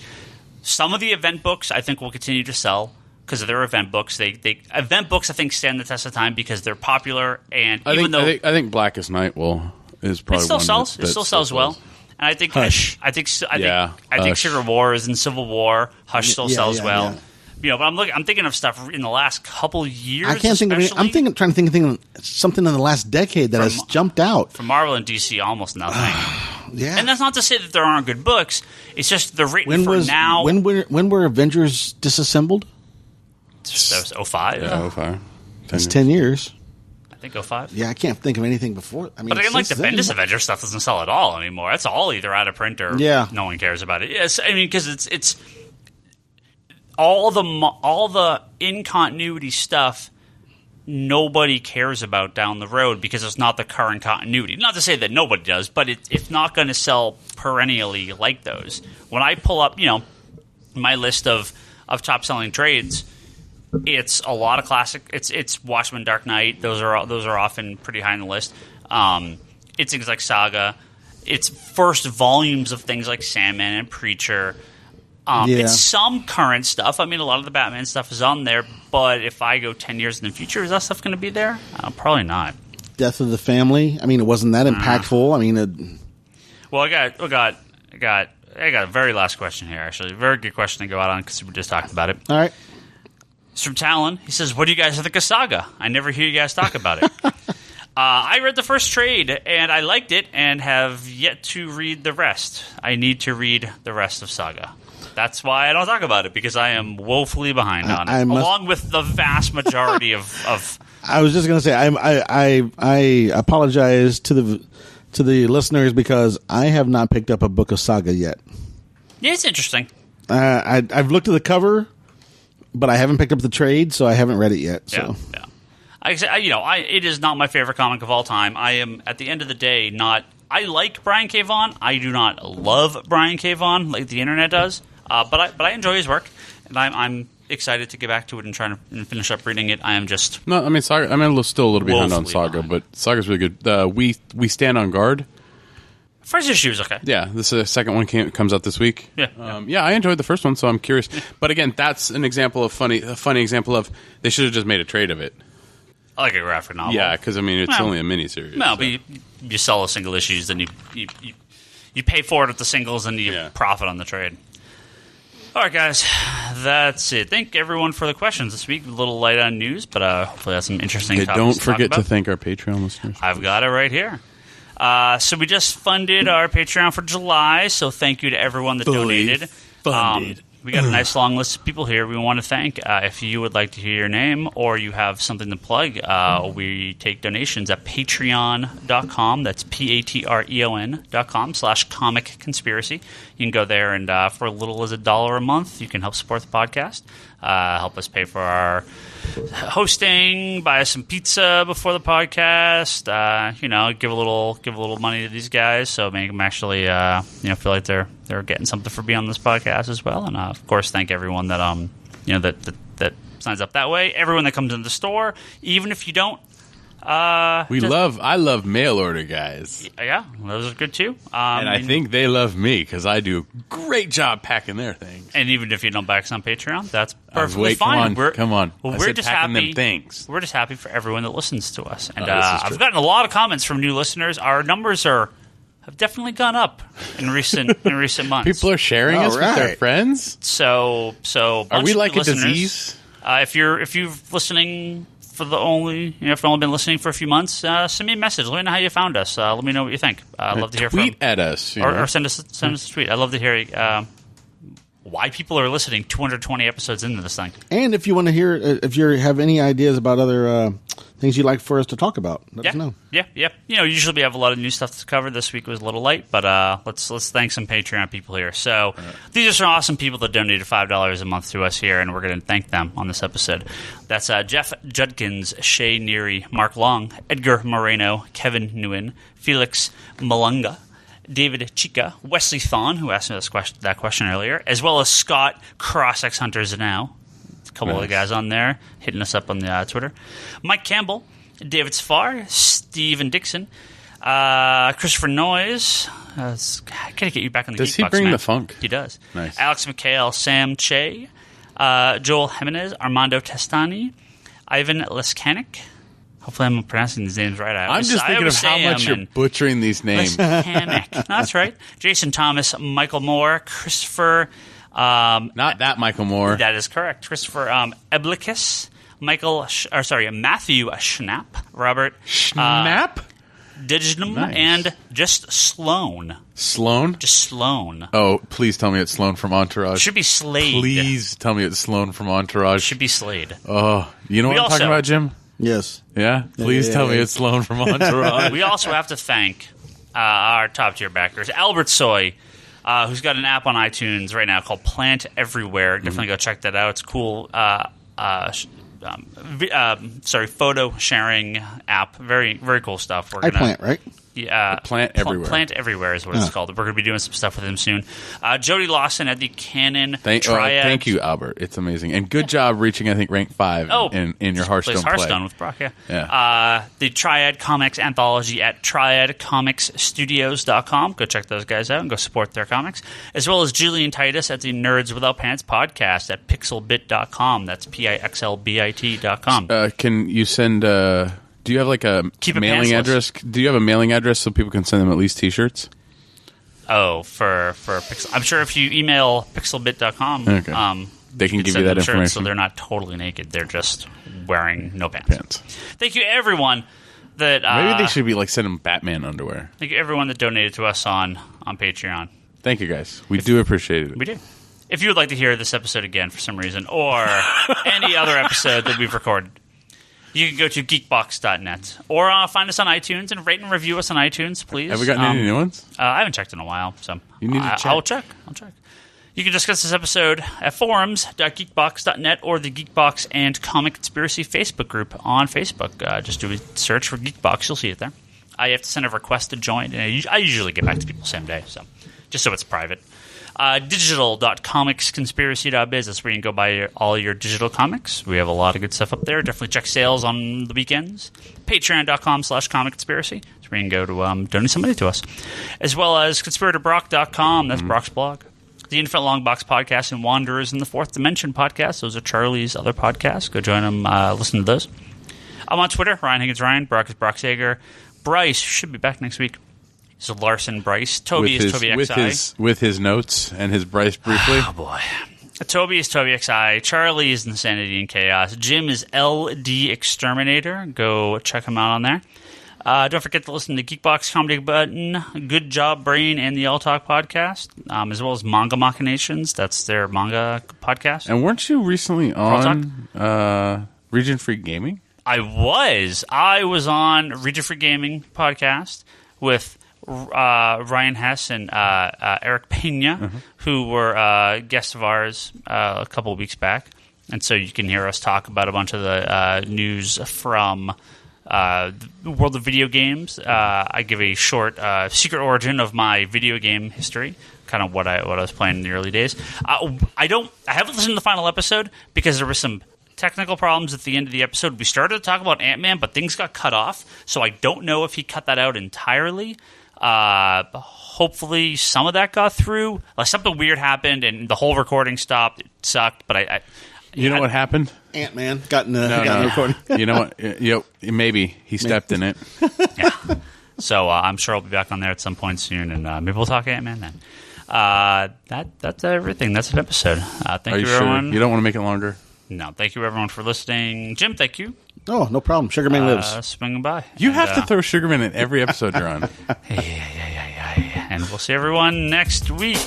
Speaker 1: Some of the event books I think will continue to sell because they're event books. Event books I think stand the test of time because they're popular, and I
Speaker 2: think Blackest Night is probably
Speaker 1: it still
Speaker 2: one
Speaker 1: sells.
Speaker 2: that
Speaker 1: It still sells well. And I think
Speaker 3: Hush.
Speaker 1: I think Secret Wars and Civil War. Hush still sells well. Yeah. But I'm thinking of stuff in the last couple years.
Speaker 3: I can't think of it. I'm trying to think of something in the last decade that has jumped out.
Speaker 1: From Marvel and DC, almost nothing.
Speaker 3: Yeah.
Speaker 1: And that's not to say that there aren't good books. It's just they're written for now.
Speaker 3: When were Avengers disassembled?
Speaker 1: That was 05.
Speaker 2: Yeah, 05.
Speaker 3: That's 10 years.
Speaker 1: I think 05.
Speaker 3: Yeah, I can't think of anything before. I mean,
Speaker 1: but again, like the Bendis Avenger stuff doesn't sell at all anymore. That's all either out of print or no one cares about it. Yes, I mean because it's all the in continuity stuff. Nobody cares about down the road because it's not the current continuity. Not to say that nobody does, but it's not going to sell perennially like those. When I pull up, my list of top selling trades, it's a lot of classic. It's Watchmen, Dark Knight. Those are often pretty high on the list. It's things like Saga. It's first volumes of things like Sandman and Preacher. It's some current stuff. I mean, a lot of the Batman stuff is on there, but if I go 10 years in the future, is that stuff going to be there? Probably not.
Speaker 3: Death of the Family. I mean, it wasn't that impactful. I mean,
Speaker 1: well, I got a very last question here. Actually, a very good question to go out on because we just talked about it.
Speaker 3: All right.
Speaker 1: It's from Talon. He says, "What do you guys think of Saga? I never hear you guys talk about it." I read the first trade, and I liked it, and have yet to read the rest. I need to read the rest of Saga. That's why I don't talk about it, because I am woefully behind on it, along with the vast majority of
Speaker 3: I was just going to say, I apologize to the listeners because I have not picked up a book of Saga yet.
Speaker 1: Yeah, it's interesting.
Speaker 3: I've looked at the cover, but I haven't picked up the trade, so I haven't read it yet. So.
Speaker 1: Yeah. It is not my favorite comic of all time. I am, at the end of the day, not... I like Brian K. Vaughan. I do not love Brian K. Vaughan like the internet does, but I enjoy his work, and I'm excited to get back to it and try to finish up reading it. I am just...
Speaker 2: No, I mean, Saga, I'm still a little behind on Saga, but Saga's really good. We Stand on Guard.
Speaker 1: First issue is okay.
Speaker 2: Yeah, the second one comes out this week.
Speaker 1: Yeah.
Speaker 2: I enjoyed the first one, so I'm curious. But again, that's an example of a funny example of they should have just made a trade of it.
Speaker 1: I like a graphic novel.
Speaker 2: Yeah, because I mean it's only a miniseries.
Speaker 1: No, so. But you sell the single issues, then you pay for it with the singles, and you profit on the trade. All right, guys, that's it. Thank everyone for the questions this week. A little light on news, but hopefully that's some interesting topics.
Speaker 2: Don't forget to thank our Patreon listeners.
Speaker 1: I've got it right here. So we just funded our Patreon for July, so thank you to everyone that donated. Funded. We got a nice long list of people here we want to thank. If you would like to hear your name or you have something to plug, we take donations at patreon.com. That's patreon.com/comic conspiracy. You can go there, and for as little as $1 a month, you can help support the podcast, help us pay for our hosting, buy us some pizza before the podcast, give a little money to these guys, so make them actually feel like they're getting something for being on this podcast as well. And of course, thank everyone that that signs up that way. Everyone that comes in the store, even if you don't. I love mail order guys. Yeah, those are good too.
Speaker 2: And I think they love me because I do a great job packing their things.
Speaker 1: And even if you don't back us on Patreon, that's perfectly fine.
Speaker 2: Come on.
Speaker 1: We're just happy.
Speaker 2: Them things.
Speaker 1: We're just happy for everyone that listens to us. And I've gotten a lot of comments from new listeners. Our numbers have definitely gone up in recent months.
Speaker 2: People are sharing us with their friends.
Speaker 1: So
Speaker 2: are we like a disease?
Speaker 1: If you're listening. If you've only been listening for a few months, send me a message. Let me know how you found us. Let me know what you think. I'd love to hear from you.
Speaker 2: Tweet at us.
Speaker 1: Or send us a tweet. I'd love to hear why people are listening 220 episodes into this thing.
Speaker 3: And if you want to hear, if you have any ideas about other things you'd like for us to talk about, let us know.
Speaker 1: Yeah. Usually we have a lot of new stuff to cover. This week was a little light, but let's thank some Patreon people here. So these are some awesome people that donated $5 a month to us here, and we're going to thank them on this episode. That's Jeff Judkins, Shay Neary, Mark Long, Edgar Moreno, Kevin Nguyen, Felix Malunga, David Chica, Wesley Thon, who asked me that question earlier, as well as Scott Cross X Hunters Now. A couple of the guys on there hitting us up on the Twitter. Mike Campbell, David Sfar, Steven Dixon, Christopher Noyes. I gotta get you back on the
Speaker 2: Does
Speaker 1: Geekbox,
Speaker 2: he bring
Speaker 1: man.
Speaker 2: the funk?
Speaker 1: He does.
Speaker 2: Nice.
Speaker 1: Alex McHale, Sam Che, Joel Jimenez, Armando Testani, Ivan Leskanik. Hopefully I'm pronouncing these names right.
Speaker 2: I'm just thinking of how much you're butchering these names.
Speaker 1: Leskanik. That's right. Jason Thomas, Michael Moore, Christopher...
Speaker 2: Not that Michael Moore.
Speaker 1: That is correct. Christopher Eblikis, Matthew Schnapp, Robert
Speaker 2: Schnapp?
Speaker 1: Dignam,
Speaker 2: Nice.
Speaker 1: and just Sloan.
Speaker 2: Sloan?
Speaker 1: Just Sloan.
Speaker 2: Oh, please tell me it's Sloan from Entourage.
Speaker 1: Should be Slade.
Speaker 2: Please tell me it's Sloan from Entourage.
Speaker 1: Should be Slade.
Speaker 2: Oh, you know what I'm talking about, Jim?
Speaker 3: Yes.
Speaker 2: Yeah? Please tell me it's Sloan from Entourage.
Speaker 1: We also have to thank our top-tier backers, Albert Soy, who's got an app on iTunes right now called Plant Everywhere. Definitely go check that out. It's cool. Photo sharing app. Very, very cool stuff.
Speaker 3: I plant, right?
Speaker 1: Yeah,
Speaker 2: Plant Everywhere.
Speaker 1: Plant Everywhere is what it's called. We're going to be doing some stuff with him soon. Jody Lawson at the Canon Triad.
Speaker 2: Thank you, Albert. It's amazing. And good job reaching, I think, rank 5 in your Hearthstone play.
Speaker 1: Hearthstone with Brock, yeah.
Speaker 2: Yeah.
Speaker 1: The Triad Comics Anthology at triadcomicsstudios.com. Go check those guys out and go support their comics. As well as Julian Titus at the Nerds Without Pants podcast at pixelbit.com. That's pixlbit.com.
Speaker 2: Can you send... do you have like a mailing address? Do you have a mailing address so people can send them at least T-shirts?
Speaker 1: Oh, for Pixel. I'm sure if you email pixelbit.com,
Speaker 2: okay. They can give you that information.
Speaker 1: So they're not totally naked. They're just wearing no pants. Thank you, everyone. That
Speaker 2: maybe they should be like sending Batman underwear.
Speaker 1: Thank you, everyone that donated to us on Patreon.
Speaker 2: Thank you, guys. We do appreciate it.
Speaker 1: We do. If you would like to hear this episode again for some reason, or any other episode that we've recorded, you can go to geekbox.net or find us on iTunes and rate and review us on iTunes, please.
Speaker 2: Have we gotten any new ones?
Speaker 1: I haven't checked in a while, so
Speaker 2: you need to check.
Speaker 1: I'll check. You can discuss this episode at forums.geekbox.net or the Geekbox and Comic Conspiracy Facebook group on Facebook. Just do a search for Geekbox. You'll see it there. You have to send a request to join, and I usually get back to people same day, so just so it's private. Digital.comicsconspiracy.biz. That's where you can go buy all your digital comics. We have a lot of good stuff up there. Definitely check sales on the weekends. Patreon.com/comicconspiracy. That's where you can go to donate some money to us. As well as conspiratorbrock.com. That's Brock's blog. The Infinite Long Box podcast and Wanderers in the Fourth Dimension podcast. Those are Charlie's other podcasts. Go join them. Listen to those. I'm on Twitter. Ryan Higgins Ryan. Brock is Brock Sager. Bryce should be back next week. So Larson Bryce. Toby is Toby XI.
Speaker 2: With his notes and his Bryce briefly.
Speaker 1: Oh, boy. Toby is Toby XI. Charlie is Insanity and Chaos. Jim is LD Exterminator. Go check him out on there. Don't forget to listen to Geekbox Comedy Button, Good Job Brain, and the All Talk podcast, as well as Manga Machinations. That's their manga podcast.
Speaker 2: And weren't you recently on Region Free Gaming?
Speaker 1: I was on Region Free Gaming podcast with Ryan Hess and Eric Pena, who were guests of ours a couple of weeks back. And so you can hear us talk about a bunch of the news from the world of video games. I give a short secret origin of my video game history, kind of what I was playing in the early days. I haven't listened to the final episode because there were some technical problems at the end of the episode. We started to talk about Ant-Man, but things got cut off, so I don't know if he cut that out entirely. Hopefully some of that got through. Like something weird happened and the whole recording stopped. It sucked, but
Speaker 2: you know what happened?
Speaker 3: Ant-Man got in the recording.
Speaker 2: You know what? Maybe he stepped in it.
Speaker 1: Yeah. So I'm sure I'll be back on there at some point soon, and maybe we'll talk Ant-Man then. That's everything. That's an episode. Thank you, everyone.
Speaker 2: Sure? You don't want to make it longer?
Speaker 1: No. Thank you, everyone, for listening. Jim, thank you.
Speaker 3: Oh, no problem. Sugarman lives.
Speaker 1: Swinging by.
Speaker 2: You have to throw Sugarman in every episode you're on.
Speaker 1: Yeah. And we'll see everyone next week.